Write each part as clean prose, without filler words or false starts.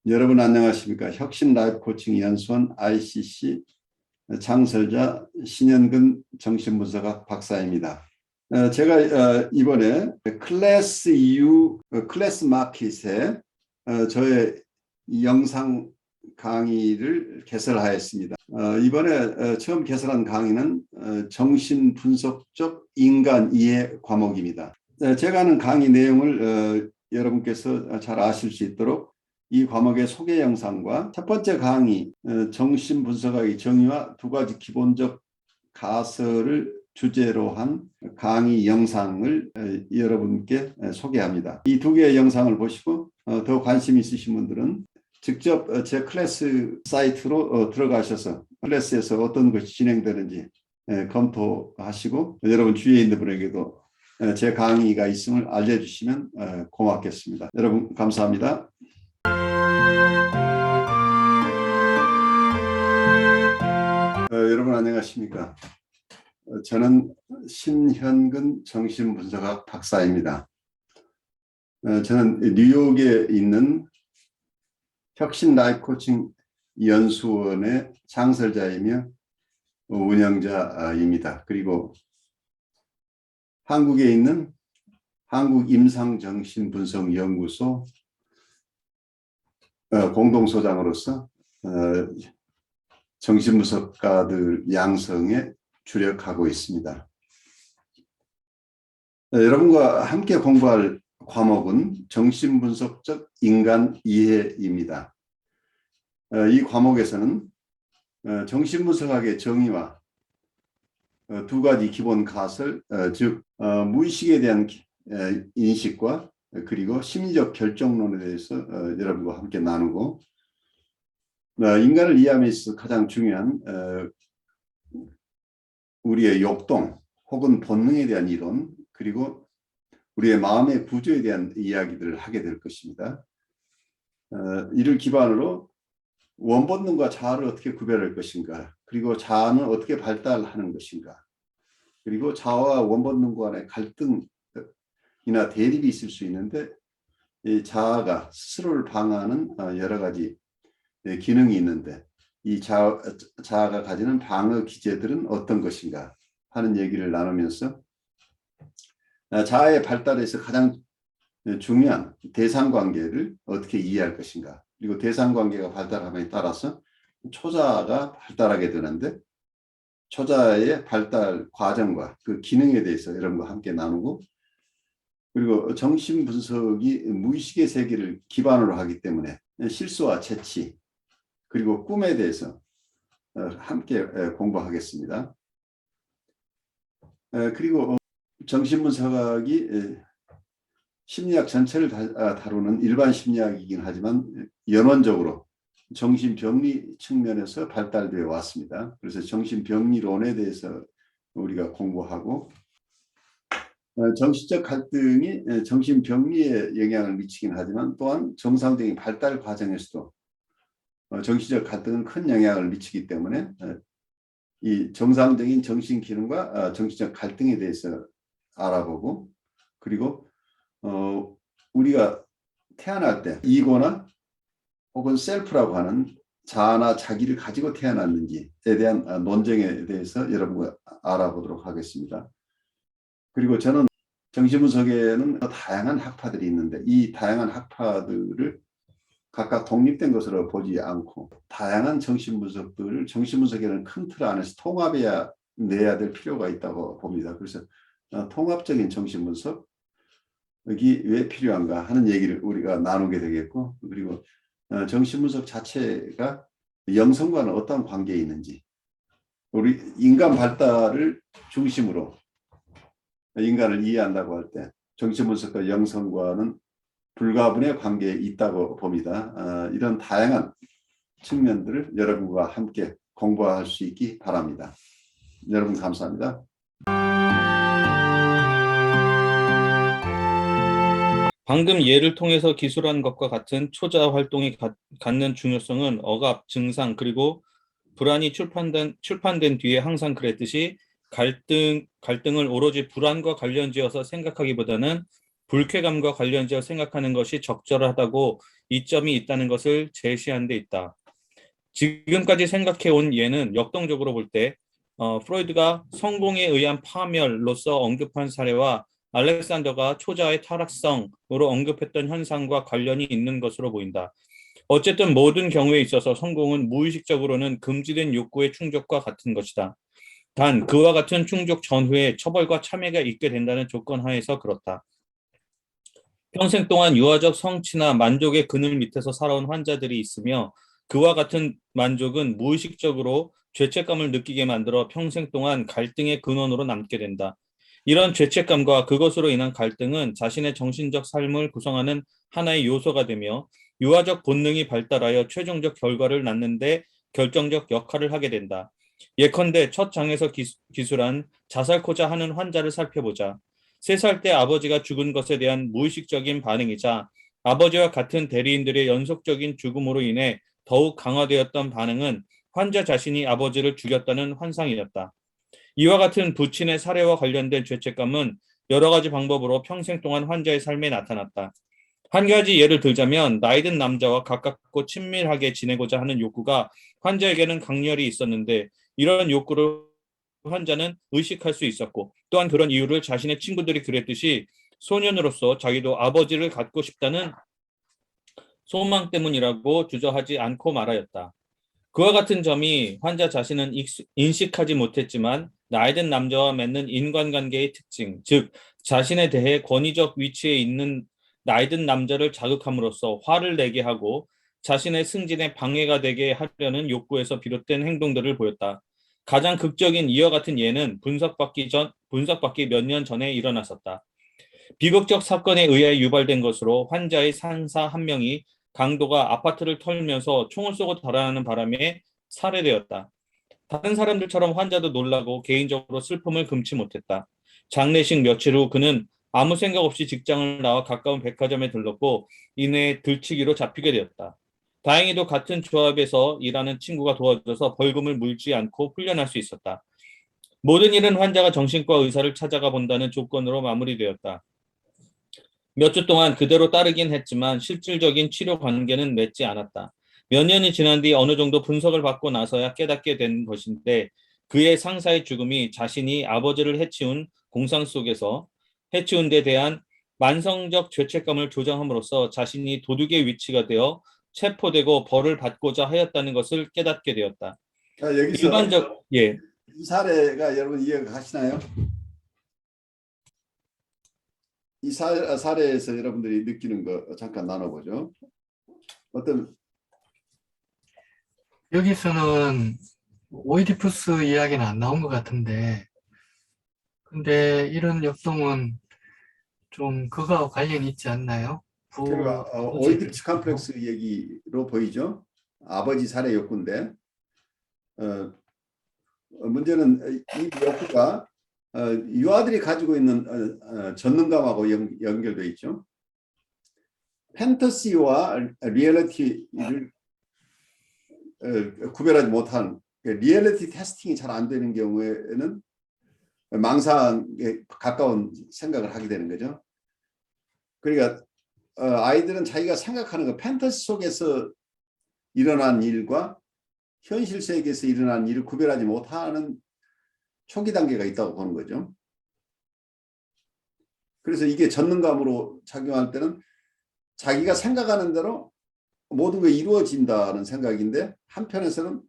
여러분 안녕하십니까? 혁신 라이프 코칭 연수원 ICC 창설자 신현근 정신분석학 박사입니다. 제가 이번에 클래스 EU 클래스 마켓에 저의 영상 강의를 개설하였습니다. 이번에 처음 개설한 강의는 정신분석적 인간 이해 과목입니다. 제가 하는 강의 내용을 여러분께서 잘 아실 수 있도록 이 과목의 소개 영상과 첫 번째 강의 정신분석학의 정의와 두 가지 기본적 가설을 주제로 한 강의 영상을 여러분께 소개합니다. 이 두 개의 영상을 보시고 더 관심 있으신 분들은 직접 제 클래스 사이트로 들어가셔서 클래스에서 어떤 것이 진행되는지 검토하시고 여러분 주위에 있는 분에게도 제 강의가 있음을 알려주시면 고맙겠습니다. 여러분 감사합니다. 여러분 안녕하십니까? 저는 신현근 정신분석학 박사입니다. 저는 뉴욕에 있는 혁신 라이프 코칭 연수원의 창설자이며 운영자입니다. 그리고 한국에 있는 한국임상정신분석연구소 공동소장으로서 정신분석가들 양성에 주력하고 있습니다. 여러분과 함께 공부할 과목은 정신분석적 인간 이해입니다. 이 과목에서는 정신분석학의 정의와 두 가지 기본 가설, 즉 무의식에 대한 인식과 그리고 심리적 결정론에 대해서 여러분과 함께 나누고 인간을 이해함에 있어서 가장 중요한 우리의 욕동 혹은 본능에 대한 이론 그리고 우리의 마음의 구조에 대한 이야기들을 하게 될 것입니다. 이를 기반으로 원본능과 자아를 어떻게 구별할 것인가 그리고 자아는 어떻게 발달하는 것인가 그리고 자아와 원본능 간의 갈등이나 대립이 있을 수 있는데 이 자아가 스스로를 방어하는 여러 가지 기능이 있는데 이 자아가 가지는 방어 기제들은 어떤 것인가 하는 얘기를 나누면서 자아의 발달에서 가장 중요한 대상관계를 어떻게 이해할 것인가 그리고 대상관계가 발달함에 따라서 초자아가 발달하게 되는데 초자아의 발달 과정과 그 기능에 대해서 여러분과 함께 나누고 그리고 정신분석이 무의식의 세계를 기반으로 하기 때문에 실수와 재치 그리고 꿈에 대해서 함께 공부하겠습니다. 그리고 정신분석학이 심리학 전체를 다루는 일반 심리학이긴 하지만 연원적으로 정신병리 측면에서 발달되어 왔습니다. 그래서 정신병리론에 대해서 우리가 공부하고 정신적 갈등이 정신병리에 영향을 미치긴 하지만 또한 정상적인 발달 과정에서도 정신적 갈등은 큰 영향을 미치기 때문에 이 정상적인 정신 기능과 정신적 갈등에 대해서 알아보고 그리고 우리가 태어날 때 이고나 혹은 셀프라고 하는 자아나 자기를 가지고 태어났는지에 대한 논쟁에 대해서 여러분과 알아보도록 하겠습니다. 그리고 저는 정신분석에는 다양한 학파들이 있는데 이 다양한 학파들을 각각 독립된 것으로 보지 않고 다양한 정신분석들을 정신분석이라는 큰 틀 안에서 통합해야 내야 될 필요가 있다고 봅니다. 그래서 통합적인 정신분석이 왜 필요한가 하는 얘기를 우리가 나누게 되겠고 그리고 정신분석 자체가 영성과는 어떤 관계에 있는지 우리 인간 발달을 중심으로 인간을 이해한다고 할 때 정신분석과 영성과는 불가분의 관계에 있다고 봅니다. 이런 다양한 측면들을 여러분과 함께 공부할 수 있기 바랍니다. 여러분 감사합니다. 방금 예를 통해서 기술한 것과 같은 초자아 활동이 갖는 중요성은 억압, 증상, 그리고 불안이 출판된 뒤에 항상 그랬듯이 갈등을 오로지 불안과 관련지어서 생각하기보다는 불쾌감과 관련지어 생각하는 것이 적절하다고 이점이 있다는 것을 제시한 데 있다. 지금까지 생각해온 예는 역동적으로 볼 때 프로이드가 성공에 의한 파멸로서 언급한 사례와 알렉산더가 초자의 타락성으로 언급했던 현상과 관련이 있는 것으로 보인다. 어쨌든 모든 경우에 있어서 성공은 무의식적으로는 금지된 욕구의 충족과 같은 것이다. 단 그와 같은 충족 전후에 처벌과 참회가 있게 된다는 조건 하에서 그렇다. 평생 동안 유아적 성취나 만족의 그늘 밑에서 살아온 환자들이 있으며 그와 같은 만족은 무의식적으로 죄책감을 느끼게 만들어 평생 동안 갈등의 근원으로 남게 된다. 이런 죄책감과 그것으로 인한 갈등은 자신의 정신적 삶을 구성하는 하나의 요소가 되며 유아적 본능이 발달하여 최종적 결과를 낳는데 결정적 역할을 하게 된다. 예컨대 첫 장에서 기술한 자살코자 하는 환자를 살펴보자. 3살 때 아버지가 죽은 것에 대한 무의식적인 반응이자 아버지와 같은 대리인들의 연속적인 죽음으로 인해 더욱 강화되었던 반응은 환자 자신이 아버지를 죽였다는 환상이었다. 이와 같은 부친의 살해와 관련된 죄책감은 여러 가지 방법으로 평생 동안 환자의 삶에 나타났다. 한 가지 예를 들자면 나이든 남자와 가깝고 친밀하게 지내고자 하는 욕구가 환자에게는 강렬히 있었는데 이런 욕구를 환자는 의식할 수 있었고 또한 그런 이유를 자신의 친구들이 그랬듯이 소년으로서 자기도 아버지를 갖고 싶다는 소망 때문이라고 주저하지 않고 말하였다. 그와 같은 점이 환자 자신은 인식하지 못했지만 나이든 남자와 맺는 인간관계의 특징, 즉 자신에 대해 권위적 위치에 있는 나이든 남자를 자극함으로써 화를 내게 하고 자신의 승진에 방해가 되게 하려는 욕구에서 비롯된 행동들을 보였다. 가장 극적인 이와 같은 예는 분석받기 몇 년 전에 일어났었다. 비극적 사건에 의해 유발된 것으로 환자의 상사 한 명이 강도가 아파트를 털면서 총을 쏘고 달아나는 바람에 살해되었다. 다른 사람들처럼 환자도 놀라고 개인적으로 슬픔을 금치 못했다. 장례식 며칠 후 그는 아무 생각 없이 직장을 나와 가까운 백화점에 들렀고 이내 들치기로 잡히게 되었다. 다행히도 같은 조합에서 일하는 친구가 도와줘서 벌금을 물지 않고 풀려날 수 있었다. 모든 일은 환자가 정신과 의사를 찾아가 본다는 조건으로 마무리되었다. 몇 주 동안 그대로 따르긴 했지만 실질적인 치료 관계는 맺지 않았다. 몇 년이 지난 뒤 어느 정도 분석을 받고 나서야 깨닫게 된 것인데 그의 상사의 죽음이 자신이 아버지를 해치운 데 대한 만성적 죄책감을 조장함으로써 자신이 도둑의 위치가 되어 체포되고 벌을 받고자 하였다는 것을 깨닫게 되었다. 자, 여기서 예. 이 사례가 여러분 이해가 가시나요? 이 사례에서 여러분들이 느끼는 거 잠깐 나눠보죠. 어떤 여기서는 오이디푸스 이야기는 안 나온 것 같은데, 근데 이런 역동은 좀 그거와 관련이 있지 않나요? 그러니까 오이디푸스 컴플렉스 얘기로 보이죠. 아버지 살해 욕구인데 문제는 이 욕구가 유아들이 가지고 있는 전능감하고 연결되어 있죠. 판타시와 리얼리티를 구별하지 못한 리얼리티 테스팅이 잘 안 되는 경우에는 망상에 가까운 생각을 하게 되는 거죠. 그러니까 아이들은 자기가 생각하는 거 판타시 속에서 일어난 일과 현실 세계에서 일어난 일을 구별하지 못하는 초기 단계가 있다고 보는 거죠. 그래서 이게 전능감으로 작용할 때는 자기가 생각하는 대로 모든 게 이루어진다는 생각인데 한편에서는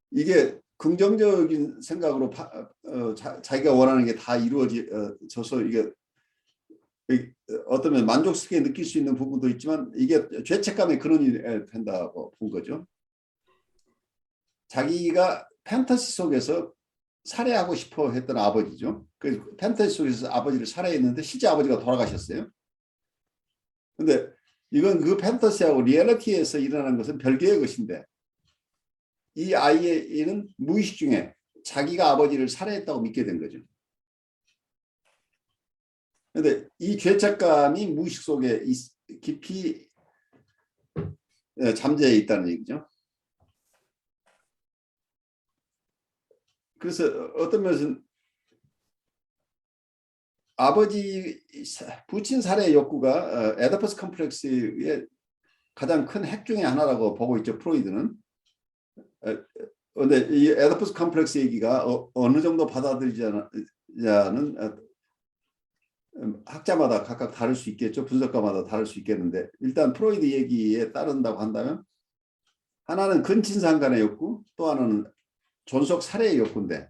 이게 긍정적인 생각으로 자기가 원하는 게 다 이루어져서 이게 어쩌면 만족스럽게 느낄 수 있는 부분도 있지만 이게 죄책감의 근원이 된다고 본 거죠. 자기가 판타지 속에서 살해하고 싶어 했던 아버지죠. 그 판타지 속에서 아버지를 살해했는데 실제 아버지가 돌아가셨어요. 근데 이건 그 판타지하고 리얼리티에서 일어난 것은 별개의 것인데 이 아이는 무의식 중에 자기가 아버지를 살해했다고 믿게 된 거죠. 그런데 이 죄책감이 무의식 속에 깊이 잠재해 있다는 얘기죠. 그래서 어떤 면에서는 아버지 부친 살해 욕구가 에더퍼스 컴플렉스의 가장 큰 핵 중에 하나라고 보고 있죠. 프로이드는. 그런데 이 에더퍼스 컴플렉스 얘기가 어느 정도 받아들이자는 학자마다 각각 다를 수 있겠죠. 분석가마다 다를 수 있겠는데 일단 프로이드 얘기에 따른다고 한다면 하나는 근친상 간의 욕구, 또 하나는 존속 살해의 욕구인데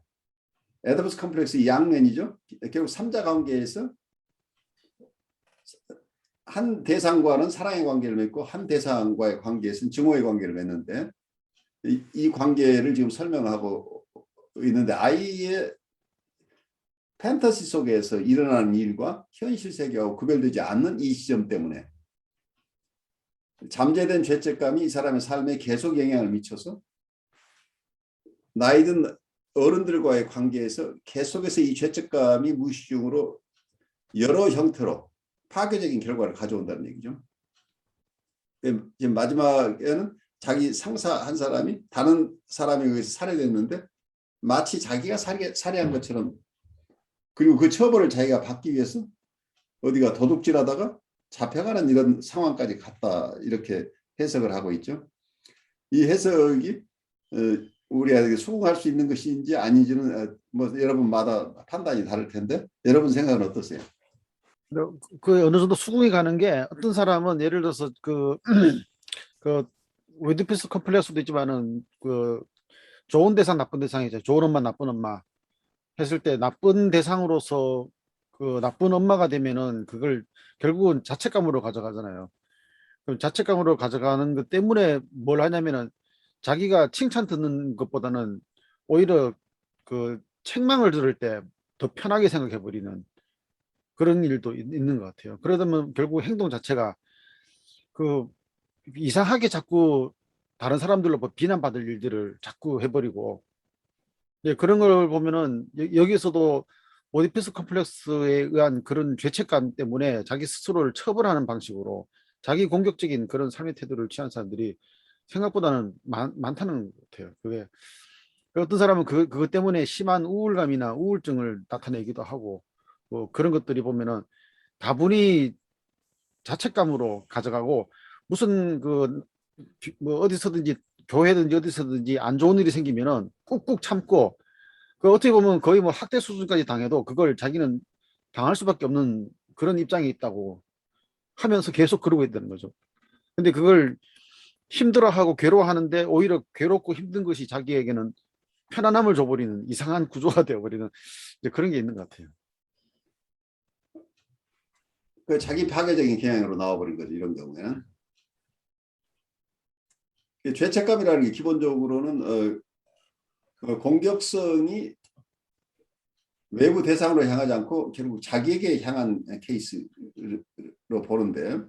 에더퍼스 컴플렉스 양면이죠. 결국 삼자 관계에서 한 대상과는 사랑의 관계를 맺고 한 대상과의 관계에서는 증오의 관계를 맺는데 이 관계를 지금 설명하고 있는데 아이의 판타지 속에서 일어나는 일과 현실 세계하고 구별되지 않는 이 시점 때문에 잠재된 죄책감이 이 사람의 삶에 계속 영향을 미쳐서 나이든 어른들과의 관계에서 계속해서 이 죄책감이 무의식 중으로 여러 형태로 파괴적인 결과를 가져온다는 얘기죠. 지금 마지막에는 자기 상사 한 사람이 다른 사람에 의해서 살해됐는데 마치 자기가 살해한 것처럼, 그리고 그 처벌을 자기가 받기 위해서 어디가 도둑질하다가 잡혀가는 이런 상황까지 갔다, 이렇게 해석을 하고 있죠. 이 해석이 우리에게 수긍할 수 있는 것인지 아닌지는 뭐 여러분마다 판단이 다를 텐데 여러분 생각은 어떠세요? 그 어느 정도 수긍이 가는 게, 어떤 사람은 예를 들어서 그 오이디푸스 컴플렉스도 있지만은 그 좋은 대상 나쁜 대상이죠. 좋은 엄마 나쁜 엄마 했을 때 나쁜 대상으로서 그 나쁜 엄마가 되면은 그걸 결국은 자책감으로 가져가잖아요. 그럼 자책감으로 가져가는 것 때문에 뭘 하냐면은 자기가 칭찬 듣는 것보다는 오히려 그 책망을 들을 때 더 편하게 생각해 버리는 그런 일도 있는 것 같아요. 그러다 보면 결국 행동 자체가 그 이상하게 자꾸 다른 사람들로 뭐 비난받을 일들을 자꾸 해버리고, 예, 그런 걸 보면은 여기서도 오디피스 컴플렉스에 의한 그런 죄책감 때문에 자기 스스로를 처벌하는 방식으로 자기 공격적인 그런 삶의 태도를 취한 사람들이 생각보다는 많다는 것 같아요. 그게 어떤 사람은 그것 때문에 심한 우울감이나 우울증을 나타내기도 하고, 뭐 그런 것들이 보면은 다분히 자책감으로 가져가고, 무슨 뭐 어디서든지 교회든지 어디서든지 안 좋은 일이 생기면은 꾹꾹 참고, 그 어떻게 보면 거의 뭐 학대 수준까지 당해도 그걸 자기는 당할 수밖에 없는 그런 입장에 있다고 하면서 계속 그러고 있다는 거죠. 근데 그걸 힘들어하고 괴로워하는데 오히려 괴롭고 힘든 것이 자기에게는 편안함을 줘버리는 이상한 구조가 되어버리는 이제 그런 게 있는 것 같아요. 그 자기 파괴적인 경향으로 나와버린 거죠. 이런 경우에는 죄책감이라는 게 기본적으로는 그 공격성이 외부 대상으로 향하지 않고 결국 자기에게 향한 케이스로 보는데,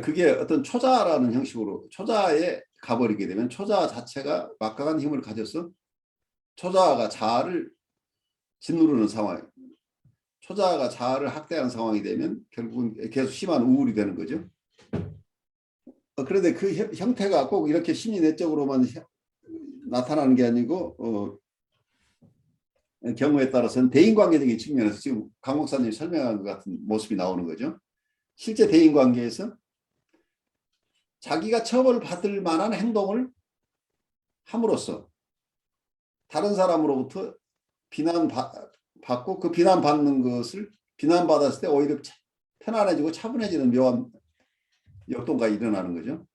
그게 어떤 초자라는 형식으로 초자에 가버리게 되면 초자 자체가 막강한 힘을 가져서 초자가 자아를 짓누르는 상황, 초자가 자아를 학대하는 상황이 되면 결국은 계속 심한 우울이 되는 거죠. 그런데 그 형태가 꼭 이렇게 심리 내적으로만 나타나는 게 아니고 경우에 따라서는 대인관계적인 측면에서 지금 강 목사님이 설명한 것 같은 모습이 나오는 거죠. 실제 대인관계에서 자기가 처벌받을 만한 행동을 함으로써 다른 사람으로부터 비난받고 그 비난받는 것을 비난받았을 때 오히려 편안해지고 차분해지는 묘한 역동가 일어나는 거죠.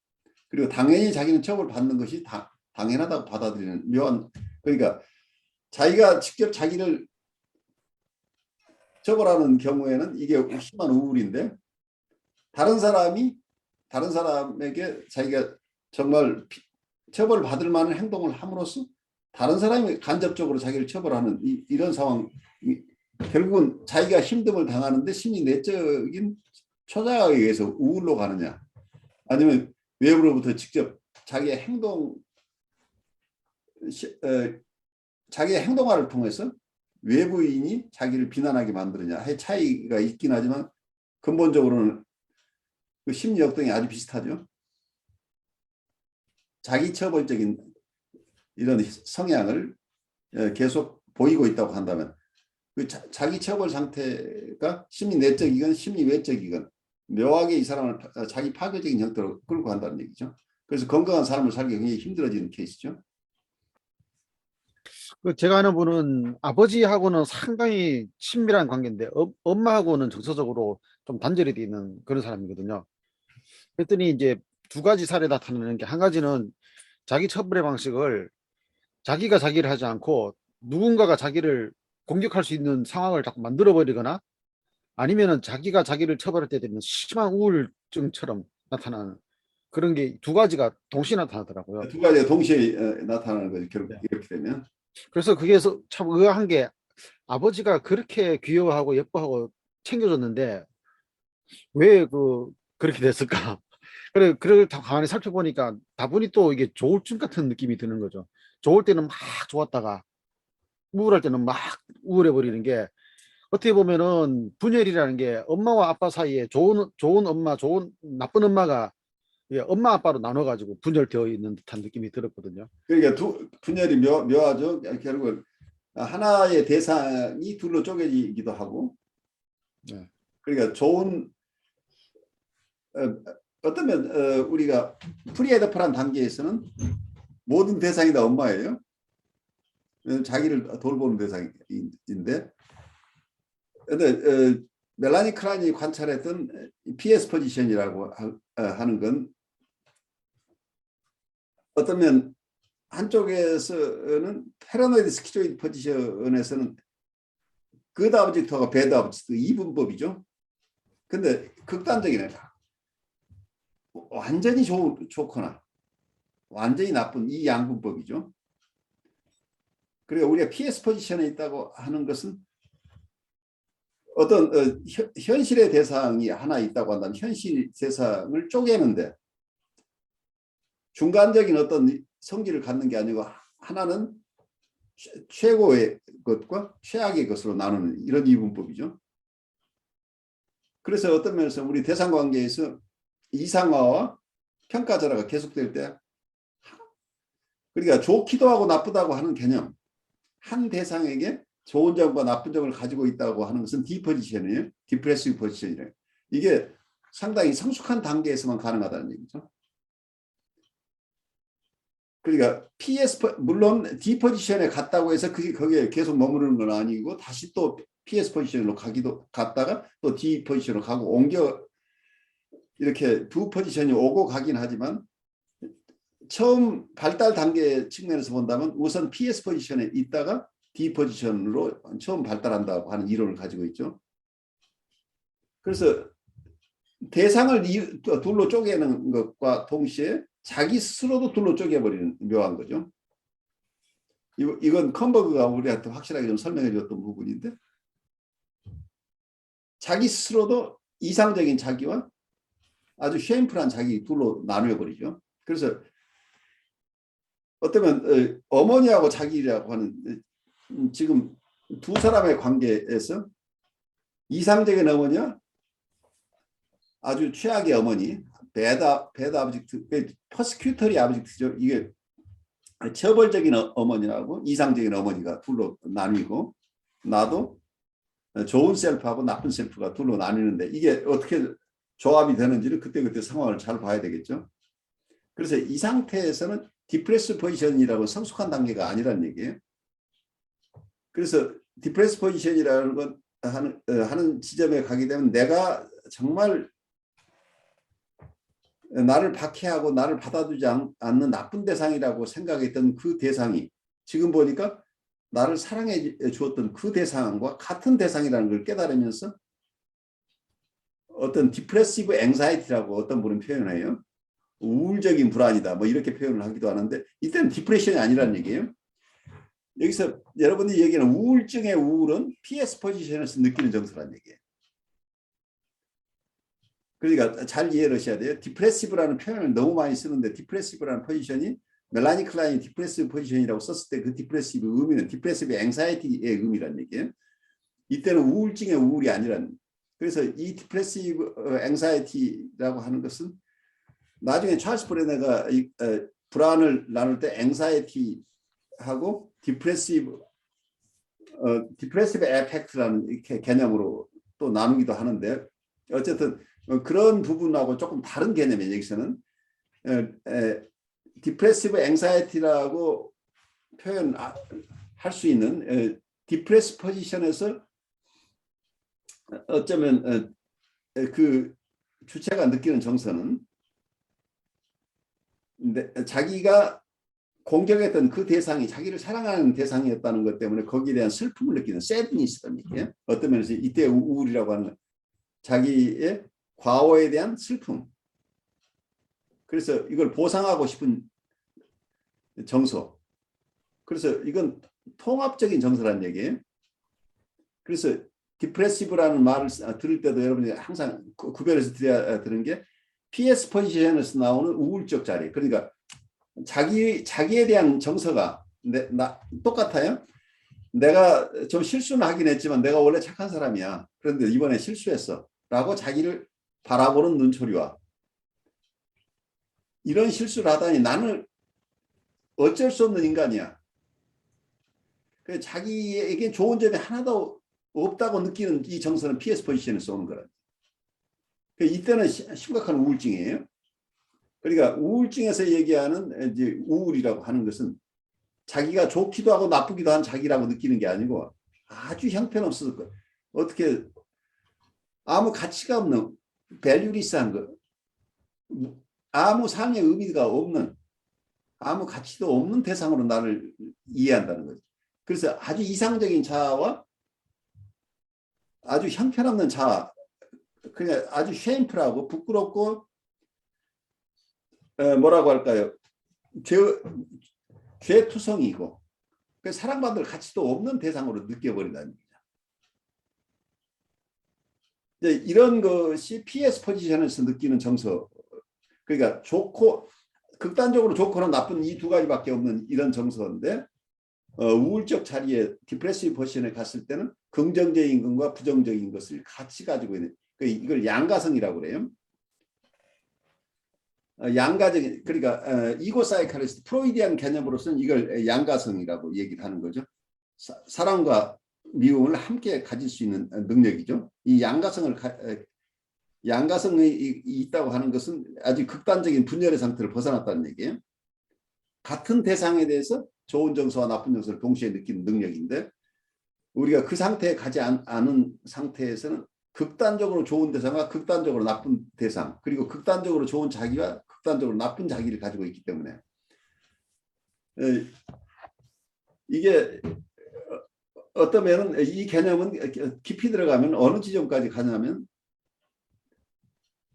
그리고 당연히 자기는 처벌받는 것이 당연하다고 받아들이는 묘한, 그러니까 자기가 직접 자기를 처벌하는 경우에는 이게 심한 우울인데, 다른 사람에게 자기가 정말 처벌을 받을 만한 행동을 함으로써 다른 사람이 간접적으로 자기를 처벌하는 이런 상황, 결국은 자기가 힘듦을 당하는데 심리 내적인 초자에 의해서 우울로 가느냐, 아니면 외부로부터 직접 자기의 행동화를 통해서 외부인이 자기를 비난하게 만드느냐의 차이가 있긴 하지만 근본적으로는 그 심리 역동이 아주 비슷하죠. 자기 처벌적인 이런 성향을 계속 보이고 있다고 한다면, 그 자기 처벌 상태가 심리 내적이건 심리 외적이건 묘하게 이 사람을 자기 파괴적인 형태로 끌고 간다는 얘기죠. 그래서 건강한 삶을 살기 굉장히 힘들어지는 케이스죠. 그 제가 아는 분은 아버지하고는 상당히 친밀한 관계인데 엄마하고는 정서적으로 좀 단절이 돼 있는 그런 사람이거든요. 그랬더니 이제 두 가지 사례 나타나는 게, 한 가지는 자기 처벌의 방식을 자기가 자기를 하지 않고 누군가가 자기를 공격할 수 있는 상황을 자꾸 만들어 버리거나, 아니면은 자기가 자기를 처벌할 때 되면 심한 우울증처럼 나타나는 그런 게 두 가지가 동시에 나타나더라고요. 두 가지가 동시에 나타나는 거죠. 결국 네. 이렇게 되면. 그래서 그게 참 의아한 게, 아버지가 그렇게 귀여워하고 예뻐하고 챙겨줬는데 왜 그렇게 됐을까? 그래, 그걸 다 가만히 살펴보니까 다분히 또 이게 조울증 같은 느낌이 드는 거죠. 좋을 때는 막 좋았다가 우울할 때는 막 우울해 버리는 게, 어떻게 보면은 분열이라는 게 엄마와 아빠 사이에 좋은 엄마, 나쁜 엄마가 엄마 아빠로 나눠가지고 분열되어 있는 듯한 느낌이 들었거든요. 그러니까 분열이 묘하죠. 결국은 하나의 대상이 둘로 쪼개지기도 하고. 네. 그러니까 좋은 어쩌면 우리가 프리에더프란 단계에서는 모든 대상이 다 엄마예요. 자기를 돌보는 대상인데, 근데 멜라니 클라인이 관찰했던 PS 포지션이라고 하는 건, 어쩌면 한쪽에서는 패러노이드 스키조이드 포지션에서는 굿 오브젝트와 배드 오브젝트 이분법이죠. 근데 극단적이네. 완전히 좋거나 완전히 나쁜 이 양분법이죠. 그리고 우리가 PS 포지션에 있다고 하는 것은 어떤 현실의 대상이 하나 있다고 한다면 현실 대상을 쪼개는데 중간적인 어떤 성질을 갖는 게 아니고, 하나는 최고의 것과 최악의 것으로 나누는 이런 이분법이죠. 그래서 어떤 면에서 우리 대상관계에서 이상화와 평가절하가 계속될 때, 그러니까 좋기도 하고 나쁘다고 하는 개념, 한 대상에게 좋은 점과 나쁜 점을 가지고 있다고 하는 것은 디포지션이에요. 디프레시브 포지션이래요. 이게 상당히 성숙한 단계에서만 가능하다는 얘기죠. 그러니까 물론 D 포지션에 갔다고 해서 그게 거기에 계속 머무르는 건 아니고, 다시 또 PS 포지션으로 갔다가 또 D 포지션으로 가고 이렇게 두 포지션이 오고 가긴 하지만, 처음 발달 단계 측면에서 본다면 우선 PS 포지션에 있다가 D 포지션으로 처음 발달한다고 하는 이론을 가지고 있죠. 그래서 대상을 둘로 쪼개는 것과 동시에 자기 스스로도 둘로 쪼개버리는 묘한 거죠. 이건 컴버그가 우리한테 확실하게 좀 설명해 줬던 부분인데, 자기 스스로도 이상적인 자기와 아주 쉐임풀한 자기 둘로 나누어버리죠. 그래서 어쩌면 어머니하고 자기라고 하는 지금 두 사람의 관계에서 이상적인 어머니와 아주 최악의 어머니, 배드 아버젝트, 퍼스큐터리 아버젝트죠. 이게 처벌적인 어머니하고 이상적인 어머니가 둘로 나뉘고, 나도 좋은 셀프하고 나쁜 셀프가 둘로 나뉘는데, 이게 어떻게 조합이 되는지를 그때그때 상황을 잘 봐야 되겠죠. 그래서 이 상태에서는 디프레스 포지션이라고 성숙한 단계가 아니라는 얘기예요. 그래서 디프레스 포지션이라는 건 하는 지점에 가게 되면, 내가 정말 나를 박해하고 나를 받아주지 않는 나쁜 대상이라고 생각했던 그 대상이 지금 보니까 나를 사랑해 주었던 그 대상과 같은 대상이라는 걸 깨달으면서, 어떤 디프레시브 앵사이티라고 어떤 분은 표현해요. 우울적인 불안이다, 뭐 이렇게 표현을 하기도 하는데, 이때는 디프레션이 아니라는 얘기예요. 여기서 여러분이 얘기하는 우울증의 우울은 PS 포지션에서 느끼는 정서라는 얘기예요. 그러니까 잘 이해를 하셔야 돼요. 디프레시브라는 표현을 너무 많이 쓰는데, 디프레시브라는 포지션이 멜라니 클라인이 디프레시브 포지션이라고 썼을 때 그 디프레시브 의미는 디프레시브 앵사이티의 의미라는 얘기예요. 이때는 우울증의 우울이 아니라는. 그래서 이 디프레시브 앵사이티라고 하는 것은 나중에 찰스 브레네가 불안을 나눌 때 앵사이티하고 디프레시브 디프레시브 에펙트라는 이렇게 개념으로 또 나누기도 하는데 어쨌든 그런 부분하고 조금 다른 개념이에요. 여기서는 디프레시브 앵사이티라고 표현할 수 있는 디프레스 포지션에서 어쩌면 그 주체가 느끼는 정서는 자기가 공격했던 그 대상이 자기를 사랑하는 대상이었다는 것 때문에 거기에 대한 슬픔을 느끼는 sadness라는 얘기예요. 어떤 면에서 이때 우울이라고 하는 건 자기의 과오에 대한 슬픔. 그래서 이걸 보상하고 싶은 정서. 그래서 이건 통합적인 정서라는 얘기예요. 그래서 디프레시브라는 말을 들을 때도 여러분이 항상 구별해서 들어야 되는 게 PS 포지션에서 나오는 우울적 자리. 그러니까 자기에 대한 정서가 똑같아요. 내가 좀 실수는 하긴 했지만 내가 원래 착한 사람이야. 그런데 이번에 실수했어. 라고 자기를 바라보는 눈초리와 이런 실수를 하다니 나는 어쩔 수 없는 인간이야. 자기에게 좋은 점이 하나도 없다고 느끼는 이 정서는 PS 포지션에서 오는 거라. 이때는 심각한 우울증이에요. 그러니까 우울증에서 얘기하는 이제 우울이라고 하는 것은 자기가 좋기도 하고 나쁘기도 한 자기라고 느끼는 게 아니고 아주 형편없어서 어떻게 아무 가치가 없는 밸류리스한 거, 아무 삶의 의미가 없는 아무 가치도 없는 대상으로 나를 이해한다는 거죠. 그래서 아주 이상적인 자아와 아주 형편없는 자아, 그냥 아주 쉐임풀하고 부끄럽고 뭐라고 할까요? 죄투성이고 사랑받을 가치도 없는 대상으로 느껴버린다는 거죠. 이런 것이 PS 포지션에서 느끼는 정서, 그러니까 좋고 극단적으로 좋거나 나쁜 이 두 가지밖에 없는 이런 정서인데 우울적 자리에 디프레시브 포지션에 갔을 때는 긍정적인 것과 부정적인 것을 같이 가지고 있는, 이걸 양가성이라고 그래요. 양가적인, 그러니까 이고 사이칼리스트 프로이디안 개념으로서는 이걸 양가성이라고 얘기를 하는 거죠. 사랑과 미움을 함께 가질 수 있는 능력이죠. 이 양가성이 있다고 하는 것은 아주 극단적인 분열의 상태를 벗어났다는 얘기예요. 같은 대상에 대해서 좋은 정서와 나쁜 정서를 동시에 느끼는 능력인데 우리가 그 상태에 가지 않은 상태에서는 극단적으로 좋은 대상과 극단적으로 나쁜 대상, 그리고 극단적으로 좋은 자기와 극단적으로 나쁜 자기를 가지고 있기 때문에 이게 어떠면은 이 개념은 깊이 들어가면 어느 지점까지 가냐면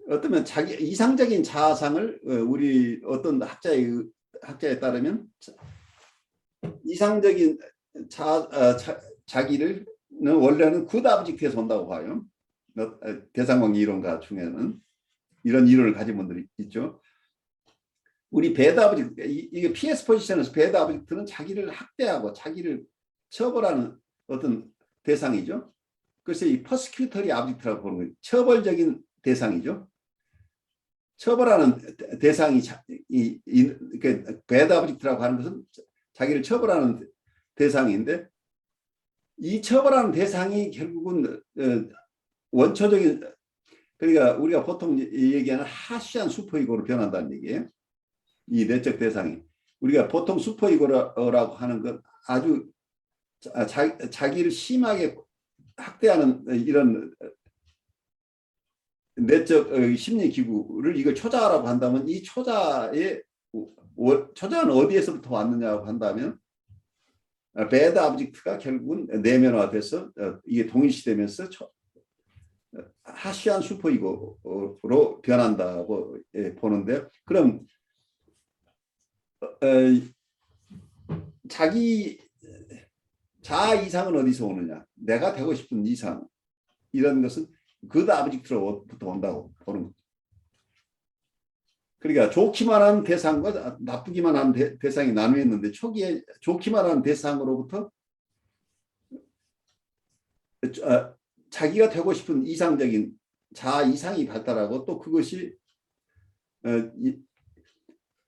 어떠면 자기 이상적인 자아상을 우리 어떤 학자에 따르면 이상적인 자기를 원래는 굿 아브젝트에서 온다고 봐요. 대상관계 이론가 중에는 이런 이론을 가진 분들이 있죠. 우리 배드 아브젝트, 이게 PS 포지션에서 배드 아브젝트는 자기를 학대하고 자기를 처벌하는 어떤 대상이죠. 그래서 이 퍼스큐터리 아브젝트라고 보는 거예요. 처벌적인 대상이죠. 처벌하는 대상이 배드 아브젝트라고 하는 것은 자기를 처벌하는 대상인데 이 처벌하는 대상이 결국은 원초적인, 그러니까 우리가 보통 얘기하는 하시한 슈퍼이고로 변한다는 얘기예요. 이 내적 대상이. 우리가 보통 슈퍼이고라고 하는 건 아주 자기를 심하게 학대하는 이런 내적 심리 기구를 이걸 초자라고 한다면 이 초자는 어디에서부터 왔느냐고 한다면 배드 아브젝트가 결국은 내면화돼서 이게 동일시되면서 하시한 슈퍼이고로 변한다고 보는데, 그럼 자기 자아 이상은 어디서 오느냐? 내가 되고 싶은 이상, 이런 것은 그 아브젝트로부터 온다고 보는 거죠. 그러니까 좋기만 한 대상과 나쁘기만 한 대상이 나누어있는데 초기에 좋기만 한 대상으로부터 자기가 되고 싶은 이상적인 자아 이상이 발달하고 또 그것이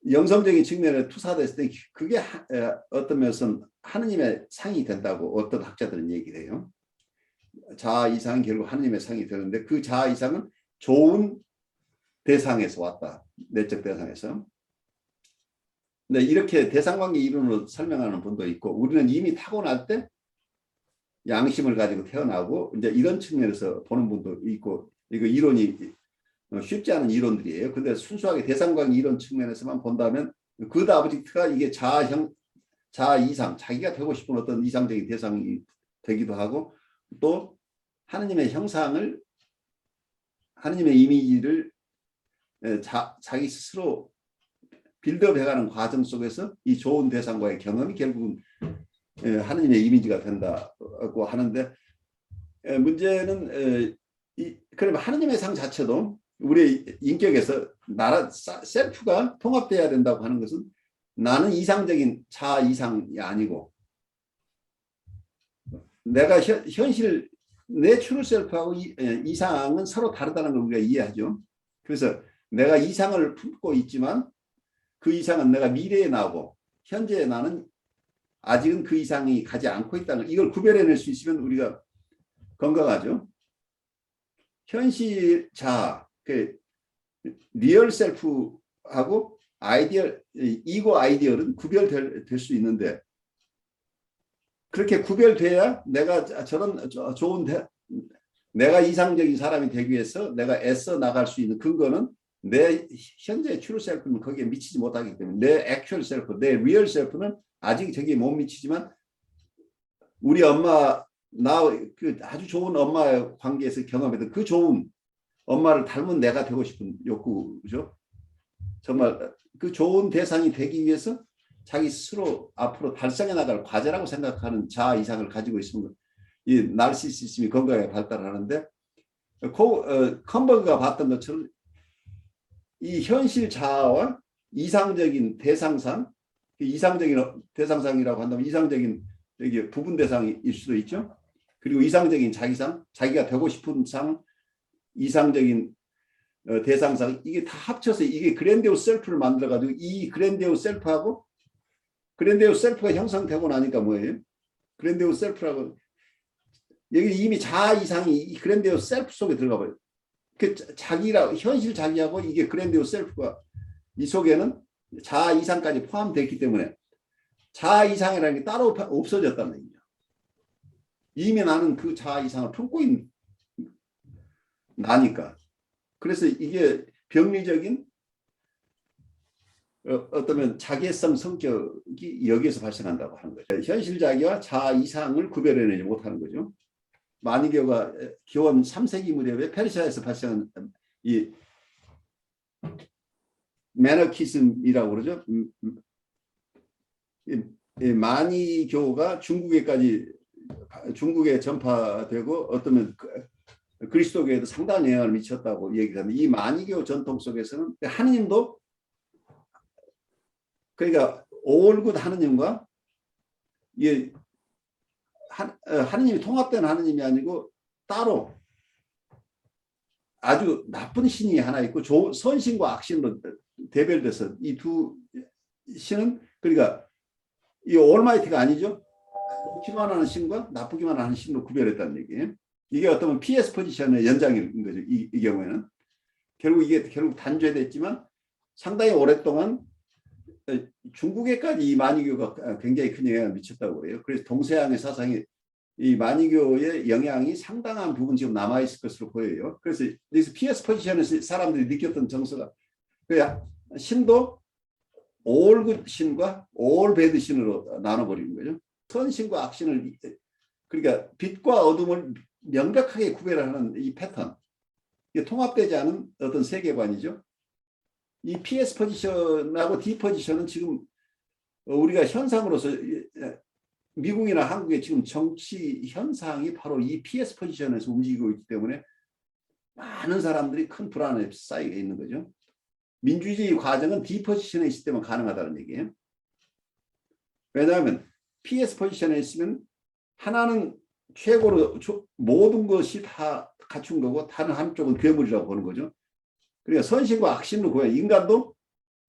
영성적인 측면에 투사됐을 때 그게 어떤 면에서는 하느님의 상이 된다고 어떤 학자들은 얘기를 해요. 자아 이상은 결국 하느님의 상이 되는데 그 자아 이상은 좋은 대상에서 왔다. 내적 대상에서. 근데 이렇게 대상관계 이론으로 설명하는 분도 있고 우리는 이미 타고날 때 양심을 가지고 태어나고 이제 이런 측면에서 보는 분도 있고 이거 이론이 쉽지 않은 이론들이에요. 근데 순수하게 대상관계 이론 측면에서만 본다면 그 아버지가 이게 자아 이상, 자기가 되고 싶은 어떤 이상적인 대상이 되기도 하고 또 하느님의 형상을 하느님의 이미지를 자기 스스로 빌드업해가는 과정 속에서 이 좋은 대상과의 경험이 결국은 하느님의 이미지가 된다고 하는데 문제는 그러면 하느님의 상 자체도 우리의 인격에서 셀프가 통합돼야 된다고 하는 것은 나는 이상적인 자아 이상이 아니고 내가 현실 내 트루 셀프하고 이상은 서로 다르다는 걸 우리가 이해하죠. 그래서 내가 이상을 품고 있지만 그 이상은 내가 미래에 나오고 현재의 나는 아직은 그 이상이 가지 않고 있다는 이걸 구별해낼 수 있으면 우리가 건강하죠. 현실 자아, 그 리얼 셀프하고 아이디얼, 이고 아이디얼은 구별될 수 있는데 그렇게 구별돼야 내가 저런 좋은 내가 이상적인 사람이 되기 위해서 내가 애써 나갈 수 있는 근거는 내 현재 트루 셀프는 거기에 미치지 못하기 때문에 내 액츄얼 셀프, 내 리얼 셀프는 아직 저기에 못 미치지만 우리 엄마 그 아주 좋은 엄마의 관계에서 경험했던 그 좋은 엄마를 닮은 내가 되고 싶은 욕구죠. 정말 그 좋은 대상이 되기 위해서 자기 스스로 앞으로 달성해 나갈 과제라고 생각하는 자아 이상을 가지고 있으면 이 나르시시즘이 건강하게 발달하는데 컴버그가 봤던 것처럼 이 현실 자아와 이상적인 대상상, 이상적인 대상상이라고 한다면 이상적인 여기 부분 대상일 수도 있죠. 그리고 이상적인 자기상, 자기가 되고 싶은 상, 이상적인 대상상 이게 다 합쳐서 이게 그랜디오스 셀프를 만들어가지고 이 그랜디오스 셀프하고 그랜디오스 셀프가 형성되고 나니까 뭐예요? 그랜디오스 셀프라고 여기 이미 자아 이상이 이 그랜디오스 셀프 속에 들어가 버려요. 그 자기라 현실 자기하고 이게 그랜디오스 셀프가 이 속에는 자아 이상까지 포함되었기 때문에 자아 이상이라는 게 따로 없어졌다는 얘기죠. 이미 나는 그 자아 이상을 품고 있는 나니까. 그래서 이게 병리적인 어쩌면 자기성 성격이 여기에서 발생한다고 하는 거죠. 현실 자기와 자아 이상을 구별해내지 못하는 거죠. 마니교가 기원 3세기 무렵에 페르시아에서 발생한 이 매너키즘이라고 그러죠. 이 마니교가 중국에 전파되고 어쩌면 그리스도교에도 상당한 영향을 미쳤다고 얘기합니다. 이 마니교 전통 속에서는 하느님도 그러니까 올굿 하느님과 하느님이 통합된 하느님이 아니고 따로 아주 나쁜 신이 하나 있고 선신과 악신으로 대별돼서 이 두 신은 그러니까 이 올마이티가 아니죠. 좋기만 하는 신과 나쁘기만 하는 신으로 구별했다는 얘기예요. 이게 어떤 PS 포지션의 연장인 거죠. 이 경우에는 결국 이게 단죄됐지만 상당히 오랫동안 중국에까지 이 마니교가 굉장히 큰 영향을 미쳤다고 그래요. 그래서 동서양의 사상이 이 마니교의 영향이 상당한 부분 지금 남아있을 것으로 보여요. 그래서 여기서 PS 포지션에서 사람들이 느꼈던 정서가 그냥 신도 올굿 신과 올배드 신으로 나눠버리는 거죠. 선신과 악신을 그러니까 빛과 어둠을 명백하게 구별하는 이 패턴 이게 통합되지 않은 어떤 세계관이죠. 이 PS 포지션하고 D 포지션은 지금 우리가 현상으로서 미국이나 한국의 지금 정치 현상이 바로 이 PS 포지션에서 움직이고 있기 때문에 많은 사람들이 큰 불안에 쌓이게 있는 거죠. 민주주의 과정은 D 포지션에 있을 때만 가능하다는 얘기예요. 왜냐하면 PS 포지션에 있으면 하나는 최고로 모든 것이 다 갖춘 거고 다른 한쪽은 괴물이라고 보는 거죠. 그러니까 선신과 악신으로 보여. 인간도